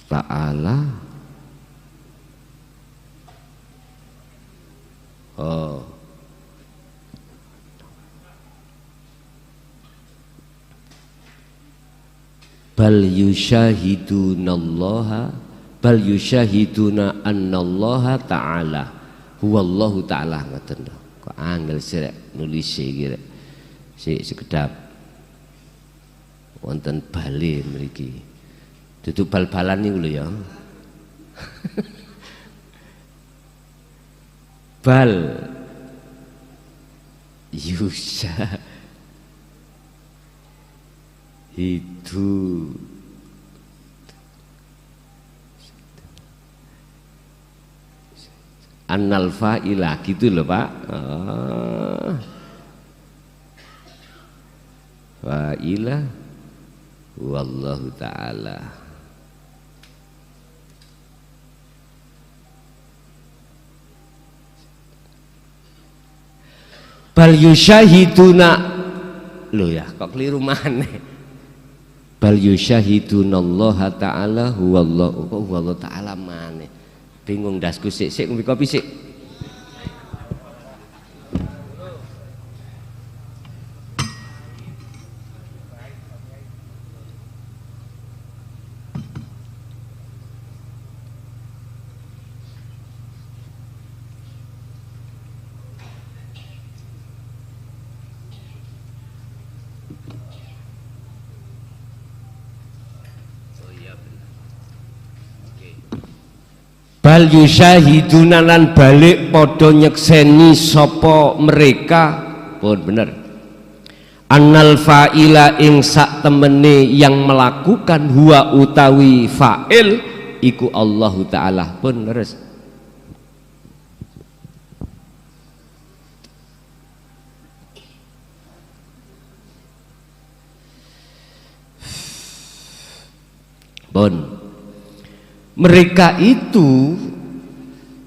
Ta'ala. Oh. Bal yusyahiduna annallaha ta'ala huwallahu ta'ala. Ngoten lho. Kok angel sirek nulis iki rek. Sik sekedap. Wonten bale mriki. Duduk bal-balan niku lho ya. Bal itu annal fa'ila gitu loh Pak. Fa'ila wallahu ta'ala. Bal yusyahiduna lho ya kok keliru maneh. Bal yusyahiduna Allah ta'ala huwallahu ta'ala maneh. Bingung dasku sik ngombe kopi sik. Bal yusyahiduna lan balik padha nyekseni sapa mereka pun bener annal fa'ila ing sak temene yang melakukan huwa utawi fa'il iku Allahu ta'ala pun leres. Pun mereka itu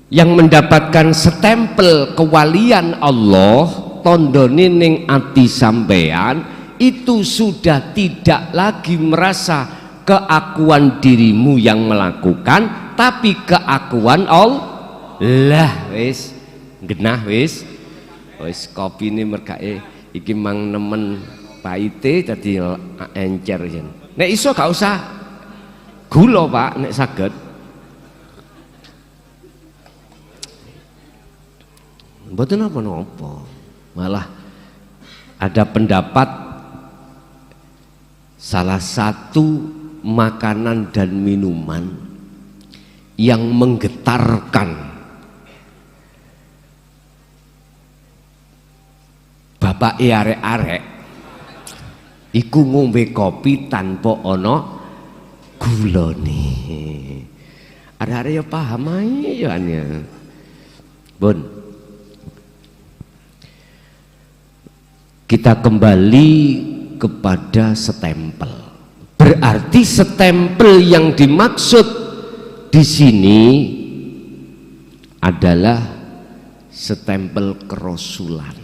yang mendapatkan stempel kewalian Allah tondone ning ati sampean itu sudah tidak lagi merasa keakuan dirimu yang melakukan tapi keakuan Allah. Wis genah wis kopi ini mergae iki mang nemen paite dadi encer yen. Nek iso gak usah gula Pak nek saged. Mboten apa-apa. Malah ada pendapat salah satu makanan dan minuman yang menggetarkan bapak arek-arek iku ngombe kopi tanpa ana gulane. Arek-arek ya paham ae ya ane. Bun. Kita kembali kepada stempel. Berarti stempel yang dimaksud di sini adalah stempel kerasulan.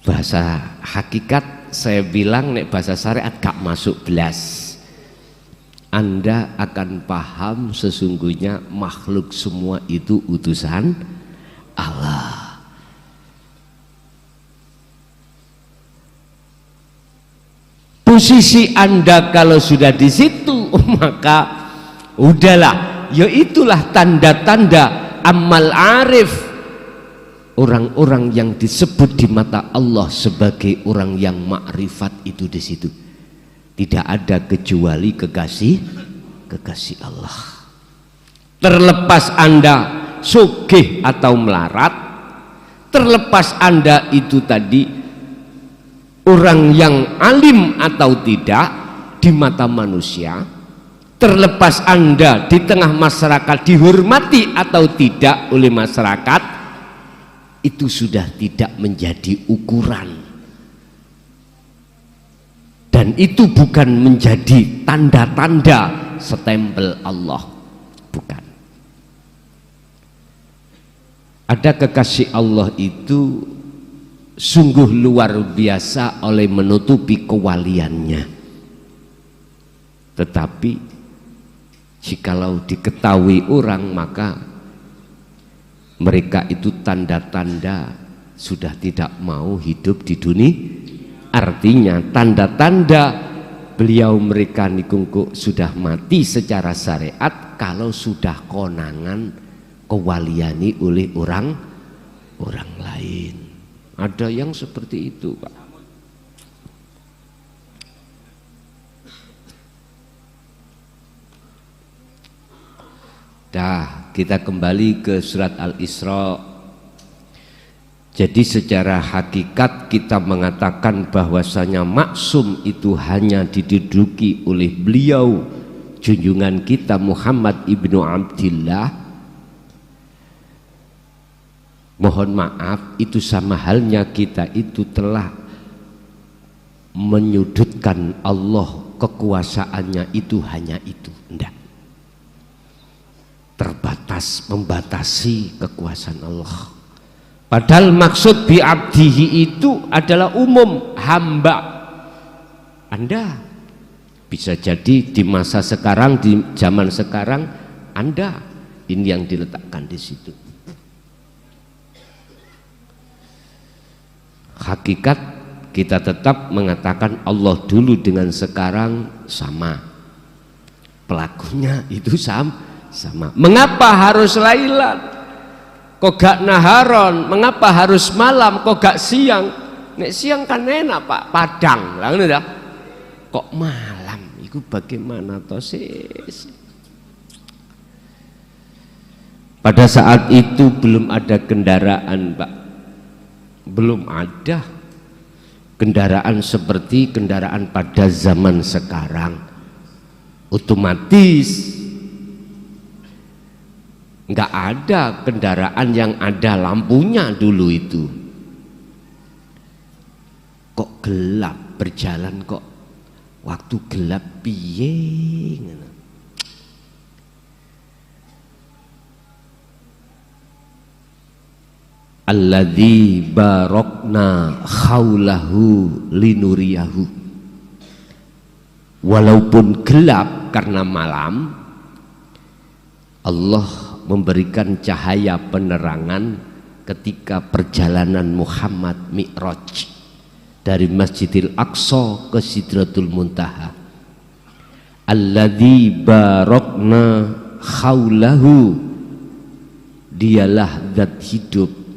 Bahasa hakikat saya bilang nek bahasa syariat gak masuk belas. Anda akan paham sesungguhnya makhluk semua itu utusan Allah. Posisi Anda kalau sudah di situ maka udahlah ya itulah tanda-tanda amal arif, orang-orang yang disebut di mata Allah sebagai orang yang makrifat itu di situ. Tidak ada kecuali kekasih Allah. Terlepas Anda sugih atau melarat, terlepas Anda itu tadi orang yang alim atau tidak di mata manusia, terlepas Anda di tengah masyarakat dihormati atau tidak oleh masyarakat, itu sudah tidak menjadi ukuran. Dan itu bukan menjadi tanda-tanda stempel Allah, bukan. Ada kekasih Allah itu sungguh luar biasa oleh menutupi kewaliannya. Tetapi jikalau diketahui orang, maka mereka itu tanda-tanda sudah tidak mau hidup di dunia. Artinya tanda-tanda beliau mereka nikungku sudah mati secara syariat kalau sudah konangan kewaliani oleh orang lain. Ada yang seperti itu, Pak. Dah, kita kembali ke surat Al-Isra. Jadi secara hakikat kita mengatakan bahwasanya maksum itu hanya diduduki oleh beliau junjungan kita Muhammad ibnu Abdillah. Mohon maaf, itu sama halnya kita itu telah menyudutkan Allah, kekuasaannya itu hanya itu. Enggak. Terbatas, membatasi kekuasaan Allah. Padahal maksud bi'abdihi itu adalah umum, hamba. Anda bisa jadi di masa sekarang, di zaman sekarang, Anda ini yang diletakkan di situ. Hakikat kita tetap mengatakan Allah dulu dengan sekarang sama. Pelakunya itu sama. Mengapa harus lailan? Kok gak naharon? Mengapa harus malam? Kok gak siang? Nek siang kan enak Pak, padang lah dah. Kok malam? Itu bagaimana toh sis? Pada saat itu belum ada kendaraan, Pak. Belum ada kendaraan seperti kendaraan pada zaman sekarang. Otomatis nggak ada kendaraan yang ada lampunya dulu itu. Kok gelap berjalan, kok waktu gelap piye. Alladzi barokna khaulahu linuriyahu. Walaupun gelap karena malam, Allah memberikan cahaya penerangan ketika perjalanan Muhammad Mi'raj dari Masjidil Aqsa ke Sidratul Muntaha. Alladzi barokna khaulahu, dialah zat hidup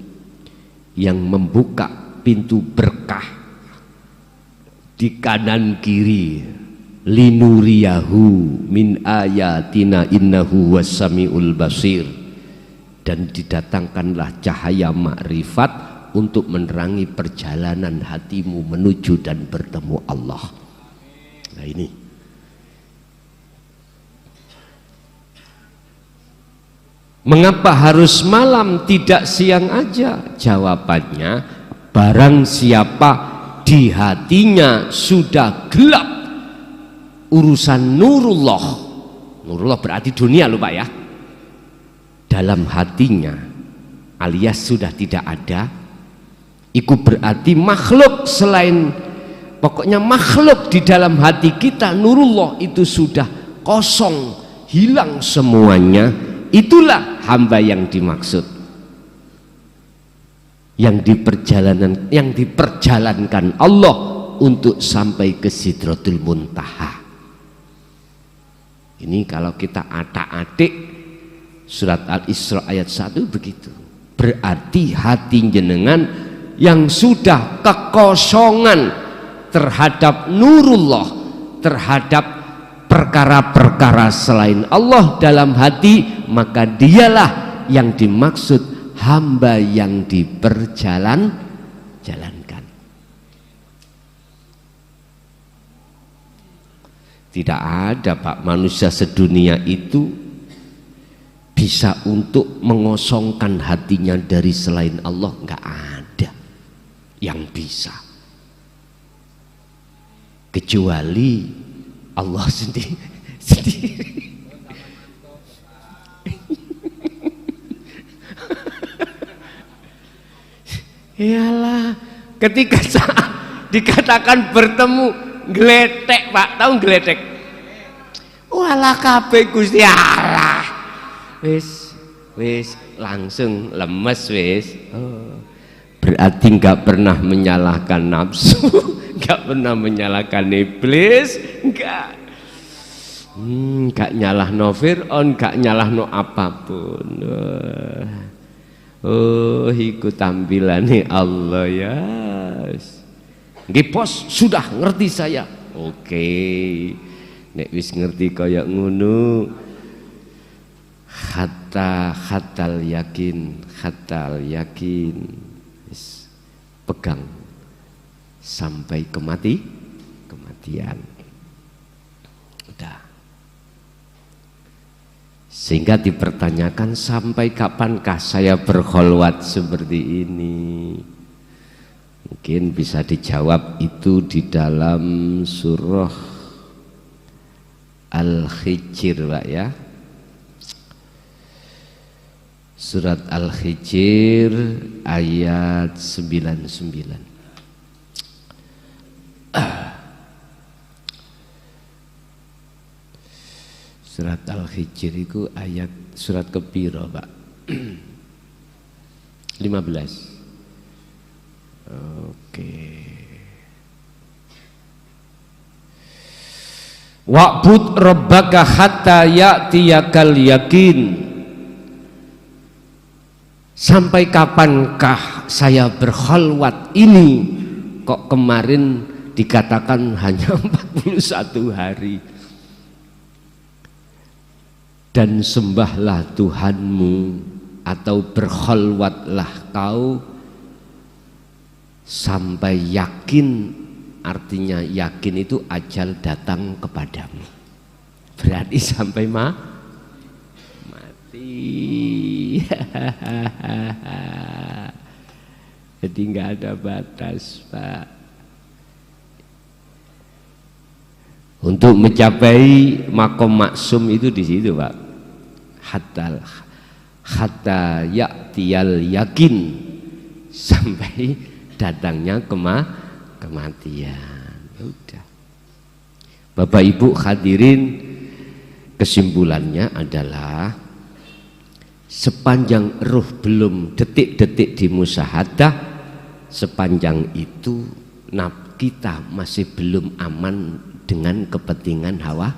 yang membuka pintu berkah di kanan kiri. Linuriyahu min ayatina innahu wassamiul basir. Dan didatangkanlah cahaya makrifat untuk menerangi perjalanan hatimu menuju dan bertemu Allah. Nah ini mengapa harus malam tidak siang aja? Jawabannya, barang siapa di hatinya sudah gelap urusan nurullah. Nurullah berarti dunia loh Pak ya. Dalam hatinya alias sudah tidak ada, itu berarti makhluk selain, pokoknya makhluk di dalam hati kita nurullah itu sudah kosong, hilang semuanya. Itulah hamba yang dimaksud, yang diperjalankan Allah untuk sampai ke Sidratul Muntaha. Ini kalau kita adik-adik Surat Al-Isra ayat 1 begitu. Berarti hati jenengan yang sudah kekosongan terhadap nurullah, terhadap perkara-perkara selain Allah dalam hati, maka dialah yang dimaksud hamba yang jalankan. Tidak ada Pak manusia sedunia itu bisa untuk mengosongkan hatinya dari selain Allah, nggak ada yang bisa, kecuali Allah sendiri. Iyalah, ketika saat dikatakan bertemu, geletek Pak, tahu geletek? Walah kabeh Gusti Allah. Wis langsung lemes wis. Oh. Berarti nggak pernah menyalahkan nafsu, nggak pernah menyalahkan iblis, nggak nyalahno Fir'aun, nggak nyalahno apapun. Oh, iku tampilane Allah ya. Nggih bos, sudah ngerti saya. Oke. Nek wis ngerti kaya ngono, khatal yakin. Pegang sampai kematian. Udah. Sehingga dipertanyakan, sampai kapankah saya berkholwat seperti ini? Mungkin bisa dijawab itu di dalam surah Al-Hijr Pak ya. Surat Al-Hijr ayat 99. Surat Al-Hijr itu ayat surat kepiro Pak? 15. Oke. Wa'bud rabbaka hatta ya'tiyakal yakin. Sampai kapankah saya berkhalwat ini? Kok kemarin dikatakan hanya 41 hari. Dan sembahlah Tuhanmu, atau berkhalwatlah kau sampai yakin. Artinya yakin itu ajal datang kepadamu. Berarti sampai mati. Jadi nggak ada batas Pak. Untuk mencapai makom maksum itu di situ Pak. Hatta ya'tiyal yakin, sampai datangnya kematian. Udah. Bapak Ibu hadirin, kesimpulannya adalah sepanjang ruh belum detik-detik di musyahadah, sepanjang itu kita masih belum aman dengan kepentingan hawa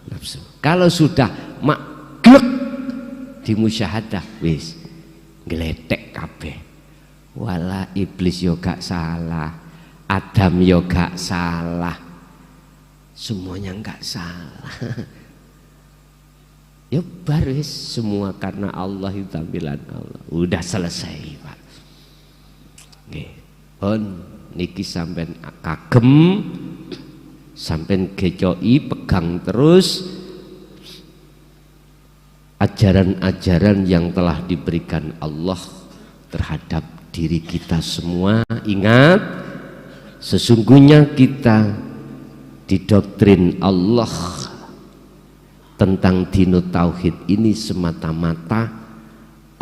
nafsu. Kalau sudah maklek di musyahadah, wis ngeletek kabeh. Wala iblis yo gak salah, Adam yo gak salah, semuanya gak salah. Ya baru semua karena Allah, itu tampilan Allah. Udah selesai Pak. Nggih. Pun niki sampean kagem, sampean gecoi, pegang terus ajaran-ajaran yang telah diberikan Allah terhadap diri kita semua. Ingat, sesungguhnya kita didoktrin Allah tentang dino tauhid ini semata-mata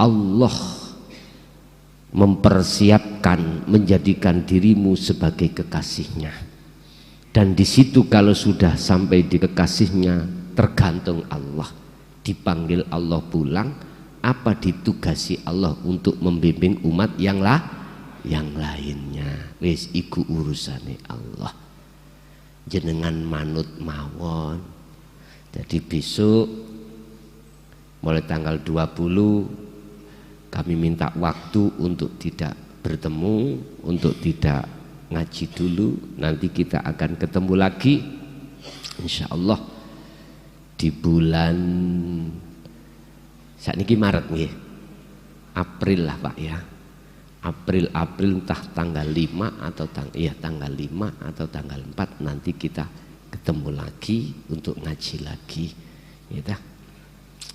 Allah mempersiapkan, menjadikan dirimu sebagai kekasihnya. Dan di situ kalau sudah sampai di kekasihnya, tergantung Allah. Dipanggil Allah pulang, apa ditugasi Allah untuk membimbing umat yang lainnya. Wis iku urusane Allah. Jenengan manut mawon. Jadi besok mulai tanggal 20 kami minta waktu untuk tidak bertemu, untuk tidak ngaji dulu. Nanti kita akan ketemu lagi insya Allah di bulan saat ini Maret nih, April lah Pak ya. April entah tanggal 5 atau tanggal 5 atau tanggal 4 nanti kita ketemu lagi untuk ngaji lagi ya.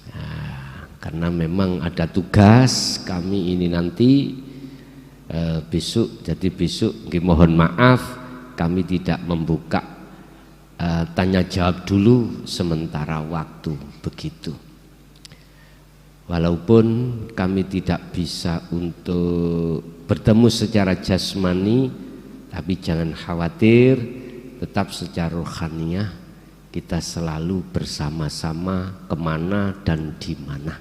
Nah, karena memang ada tugas kami ini nanti besok, jadi besok mohon maaf kami tidak membuka tanya jawab dulu sementara waktu begitu. Walaupun kami tidak bisa untuk bertemu secara jasmani, tapi jangan khawatir, tetap secara rohaniah kita selalu bersama-sama kemana dan di mana.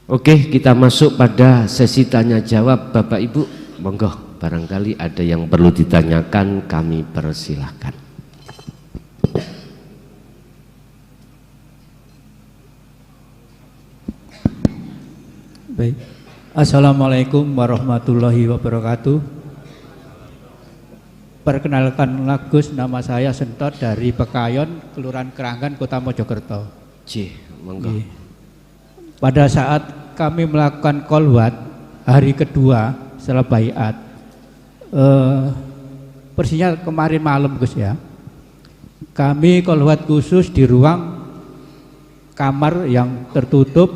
Oke, kita masuk pada sesi tanya jawab. Bapak Ibu, monggo, barangkali ada yang perlu ditanyakan, kami persilahkan. Baik. Assalamualaikum warahmatullahi wabarakatuh. Perkenalkan Gus, nama saya Sentot dari Pekayon, Kelurahan Keranggan, Kota Mojokerto. Monggo. Pada saat kami melakukan kolwat hari kedua setelah baiat, persisnya kemarin malam Gus ya, kami kolwat khusus di ruang kamar yang tertutup,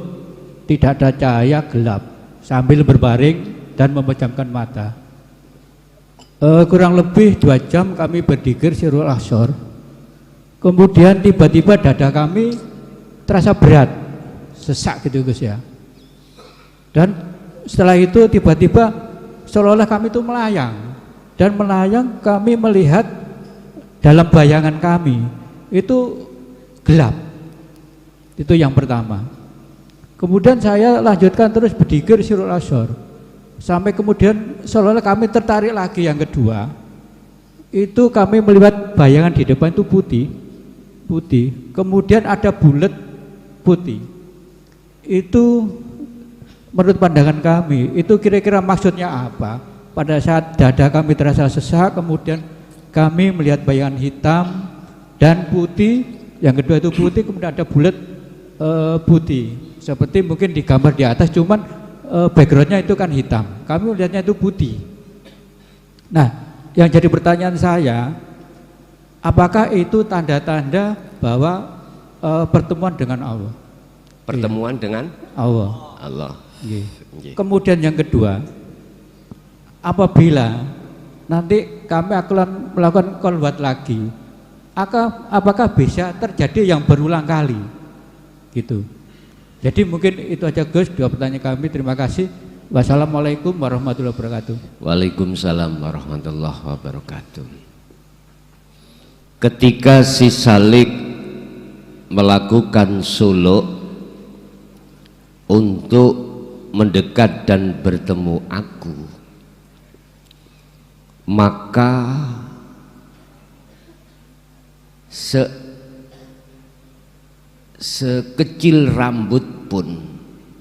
tidak ada cahaya, gelap, sambil berbaring dan memejamkan mata. Kurang lebih 2 jam kami berzikir sirul ashor. Kemudian tiba-tiba dada kami terasa berat, sesak gitu Gus ya. Dan setelah itu tiba-tiba seolah-olah kami itu melayang. Dan melayang kami melihat dalam bayangan kami itu gelap. Itu yang pertama. Kemudian saya lanjutkan terus berzikir sirul ashor. Sampai kemudian seolah-olah kami tertarik lagi yang kedua. Itu kami melihat bayangan di depan itu putih. Kemudian ada bulat putih. Itu menurut pandangan kami, itu kira-kira maksudnya apa? Pada saat dada kami terasa sesak, kemudian kami melihat bayangan hitam dan putih. Yang kedua itu putih, kemudian ada bulat putih. Seperti mungkin di gambar di atas, cuman backgroundnya itu kan hitam. Kami melihatnya itu putih. Nah, yang jadi pertanyaan saya, apakah itu tanda-tanda bahwa pertemuan dengan Allah? Pertemuan dengan Allah. Kemudian yang kedua, apabila nanti kami akan melakukan kolwat lagi, apakah bisa terjadi yang berulang kali? Gitu. Jadi mungkin itu aja Gus, 2 pertanyaan kami. Terima kasih. Wassalamualaikum warahmatullahi wabarakatuh. Waalaikumsalam warahmatullahi wabarakatuh. Ketika si Salik melakukan suluk untuk mendekat dan bertemu aku, maka sekecil rambut pun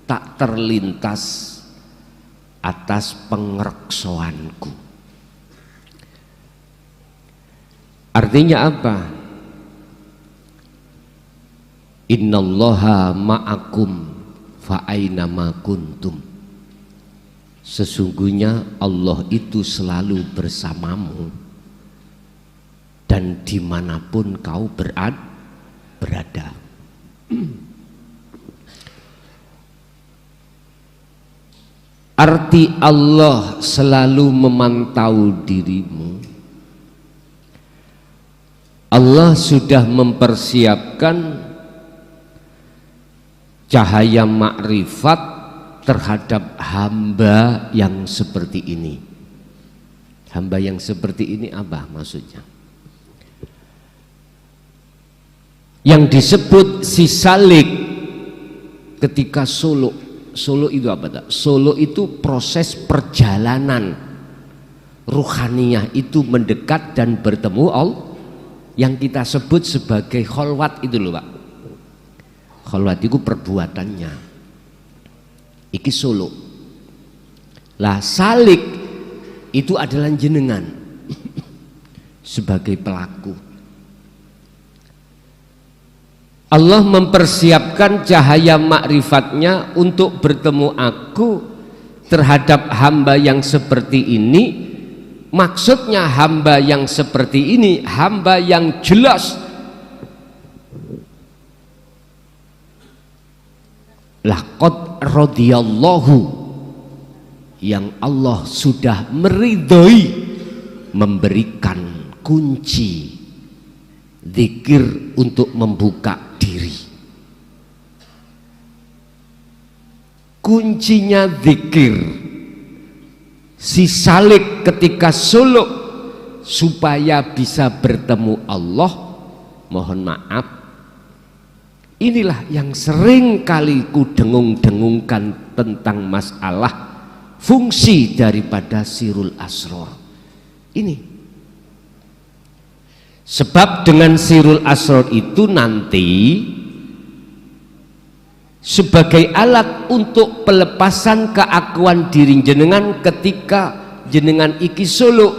tak terlintas atas pengereksoanku. Artinya apa? Innallaha ma'akum fa'aina ma kuntum. Sesungguhnya Allah itu selalu bersamamu dan dimanapun kau berada. Arti Allah selalu memantau dirimu. Allah sudah mempersiapkan cahaya makrifat terhadap hamba yang seperti ini. Hamba yang seperti ini apa maksudnya? Yang disebut si Salik ketika suluk. Suluk itu apa tak? Suluk itu proses perjalanan ruhaniyah itu mendekat dan bertemu Allah, yang kita sebut sebagai kholwat itu loh Pak. Khalwat itu perbuatannya. Iki suluk. Lah salik itu adalah jenengan sebagai pelaku. Allah mempersiapkan cahaya makrifatnya untuk bertemu aku terhadap hamba yang seperti ini. Maksudnya hamba yang seperti ini, hamba yang jelas laqad radhiyallahu, yang Allah sudah meridhoi, memberikan kunci zikir untuk membuka diri. Kuncinya zikir. Si salik ketika suluk supaya bisa bertemu Allah, mohon maaf, inilah yang sering kali ku dengung-dengungkan tentang masalah fungsi daripada sirul asrar ini. Sebab dengan sirul asrar itu nanti sebagai alat untuk pelepasan keakuan diri jenengan ketika jenengan iki suluk.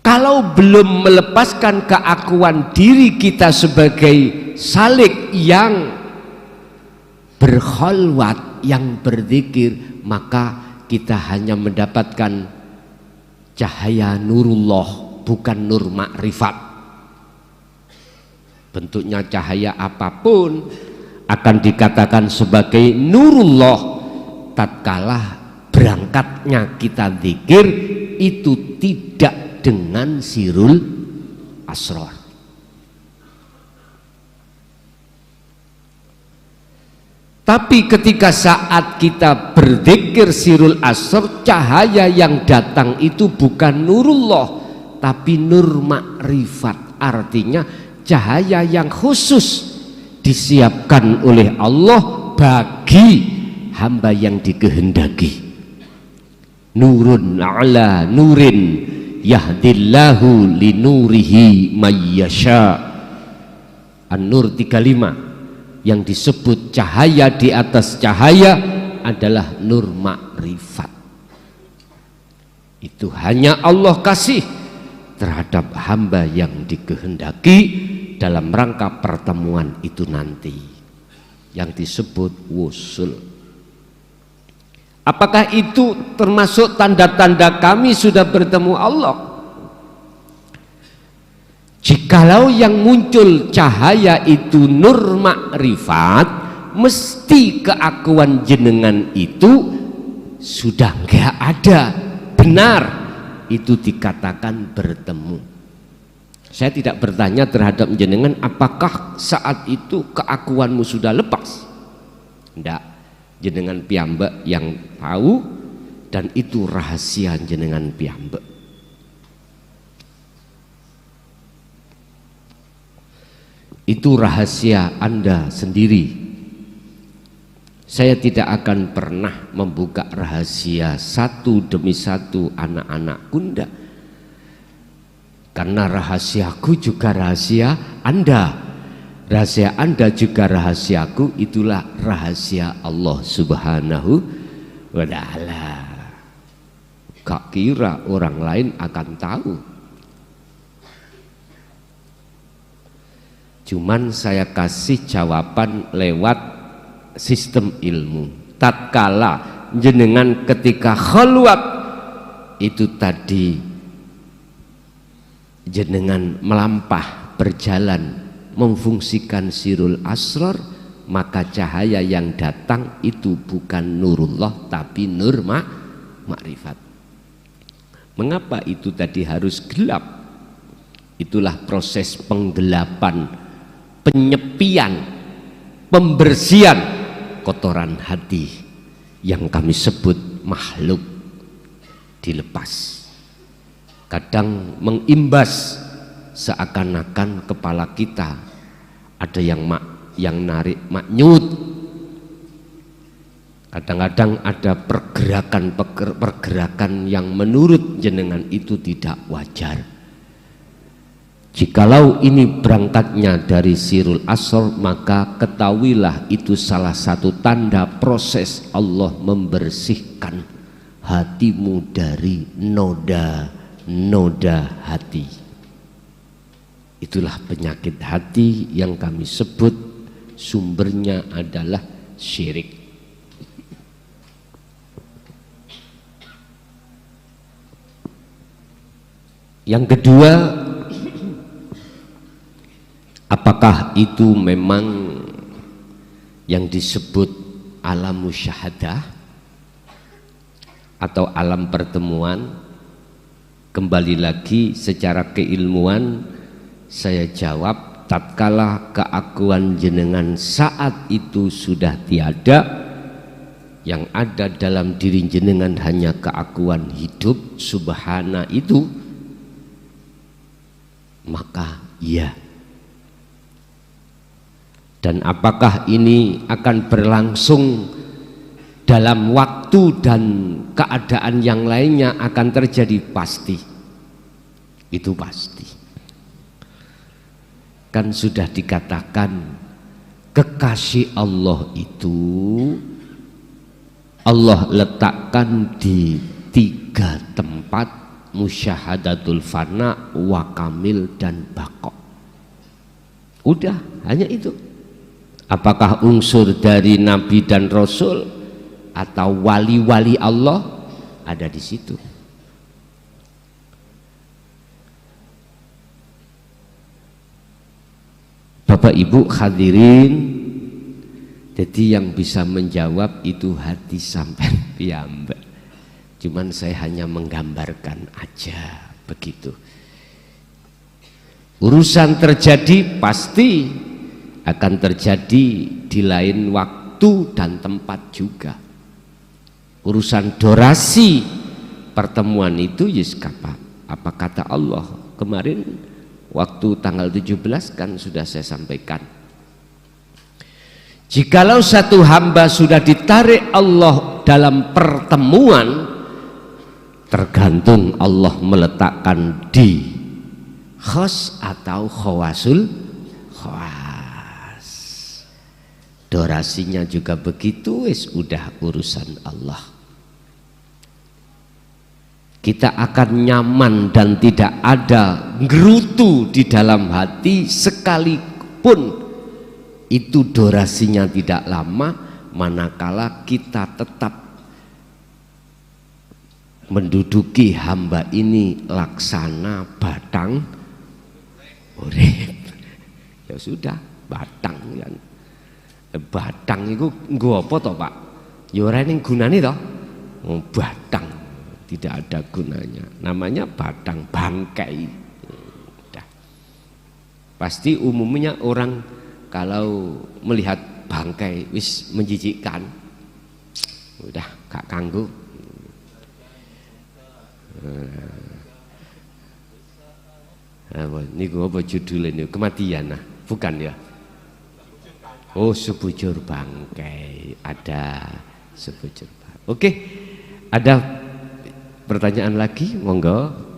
Kalau belum melepaskan keakuan diri kita sebagai salik yang berkhalwat, yang berzikir, maka kita hanya mendapatkan cahaya nurullah, bukan nur makrifat. Bentuknya cahaya apapun akan dikatakan sebagai nurullah tatkala berangkatnya kita zikir itu tidak dengan sirul asrar. Tapi ketika saat kita berzikir sirul asrar, cahaya yang datang itu bukan nurullah tapi nur makrifat. Artinya cahaya yang khusus disiapkan oleh Allah bagi hamba yang dikehendaki. Nurun ala nurin yahdillahu linurihi mayyasha. An-Nur 35, yang disebut cahaya di atas cahaya adalah nur makrifat. Itu hanya Allah kasih terhadap hamba yang dikehendaki dalam rangka pertemuan itu nanti, yang disebut wusul. Apakah itu termasuk tanda-tanda kami sudah bertemu Allah? Jikalau yang muncul cahaya itu nur makrifat, mesti keakuan jenengan itu sudah enggak ada, benar, itu dikatakan bertemu. Saya tidak bertanya terhadap jenengan apakah saat itu keakuanmu sudah lepas. Tidak, jenengan piyambak yang tahu, dan itu rahasia jenengan piyambak. Itu rahasia Anda sendiri. Saya tidak akan pernah membuka rahasia satu demi satu anak-anak Kunda, karena rahasiaku juga rahasia Anda, rahasia Anda juga rahasiaku. Itulah rahasia Allah Subhanahu wa ta'ala. Gak kira orang lain akan tahu. Cuman saya kasih jawaban lewat sistem ilmu. Tatkala jenengan ketika khalwat itu tadi jenengan melampah, berjalan, memfungsikan sirul asrar, maka cahaya yang datang itu bukan nurullah tapi nur makrifat. Mengapa itu tadi harus gelap? Itulah proses penggelapan, penyepian, pembersihan kotoran hati yang kami sebut makhluk dilepas. Kadang mengimbas seakan-akan kepala kita ada yang narik maknyut. Kadang-kadang ada pergerakan yang menurut jenengan itu tidak wajar. Jikalau ini berangkatnya dari sirul asr, maka ketahuilah itu salah satu tanda proses Allah membersihkan hatimu dari noda hati. Itulah penyakit hati yang kami sebut sumbernya adalah syirik. Yang kedua, apakah itu memang yang disebut alam musyahadah atau alam pertemuan? Kembali lagi secara keilmuan saya jawab, tatkala keakuan jenengan saat itu sudah tiada, yang ada dalam diri jenengan hanya keakuan hidup subhana itu, maka iya. Dan apakah ini akan berlangsung dalam waktu dan keadaan yang lainnya akan terjadi? Pasti. Itu pasti. Kan sudah dikatakan kekasih Allah itu Allah letakkan di 3 tempat: musyahadatul fana, wakamil, dan baqo. Udah, hanya itu. Apakah unsur dari nabi dan rasul atau wali-wali Allah ada di situ. Bapak Ibu hadirin, jadi yang bisa menjawab itu hati sampean piyambak. Cuman saya hanya menggambarkan aja begitu. Urusan terjadi pasti akan terjadi di lain waktu dan tempat juga. Urusan durasi pertemuan itu yes kapan? Apa kata Allah kemarin waktu tanggal 17 kan sudah saya sampaikan. Jikalau satu hamba sudah ditarik Allah dalam pertemuan, tergantung Allah meletakkan di khas atau khawasul khawas. Durasinya juga begitu, wis udah urusan Allah. Kita akan nyaman dan tidak ada gerutu di dalam hati sekalipun itu durasinya tidak lama, manakala kita tetap menduduki hamba ini laksana batang urip. Ya sudah, batang kan. Batang itu nggo apa toh, Pak? Ya ora ning gunane toh. Batang tidak ada gunanya. Namanya batang, bangkai. Udah. Pasti umumnya orang kalau melihat bangkai wis menjijikkan, udah gak kanggo. Niku apa judulnya? Kematian, nah bukan ya? Oh, sebujur bangkai, ada sebujur bangkai. Oke, ada pertanyaan lagi, monggo.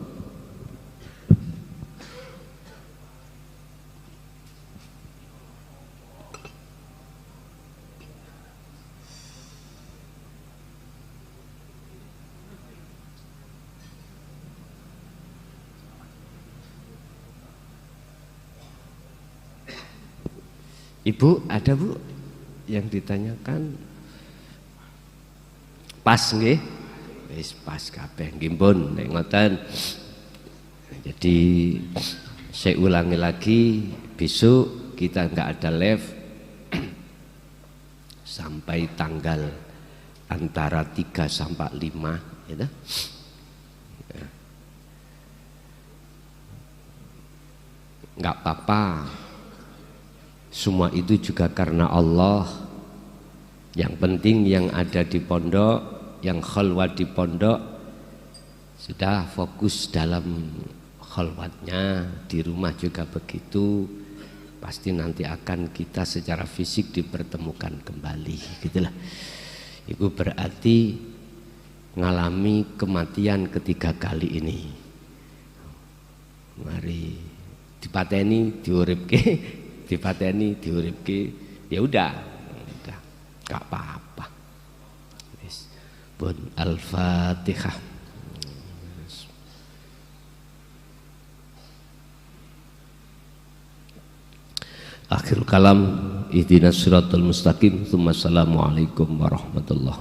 Ibu, ada Bu yang ditanyakan? Pas nggih? Wis pas kabeh nggih pun nek ngoten. Jadi saya ulangi lagi, besok kita enggak ada live sampai tanggal antara 3 sampai 5 gitu. Enggak apa-apa. Semua itu juga karena Allah. Yang penting yang ada di pondok, yang khalwat di pondok sudah fokus dalam khalwatnya, di rumah juga begitu. Pasti nanti akan kita secara fisik dipertemukan kembali, gitulah. Itu berarti ngalami kematian ketiga kali ini. Mari dipateni diuripke, dipateni diuripke, ya udah, gak apa-apa. Wis, pun Al-Fatihah. Akhirul kalam, ihdinas siratal mustaqim. Assalamualaikum warahmatullahi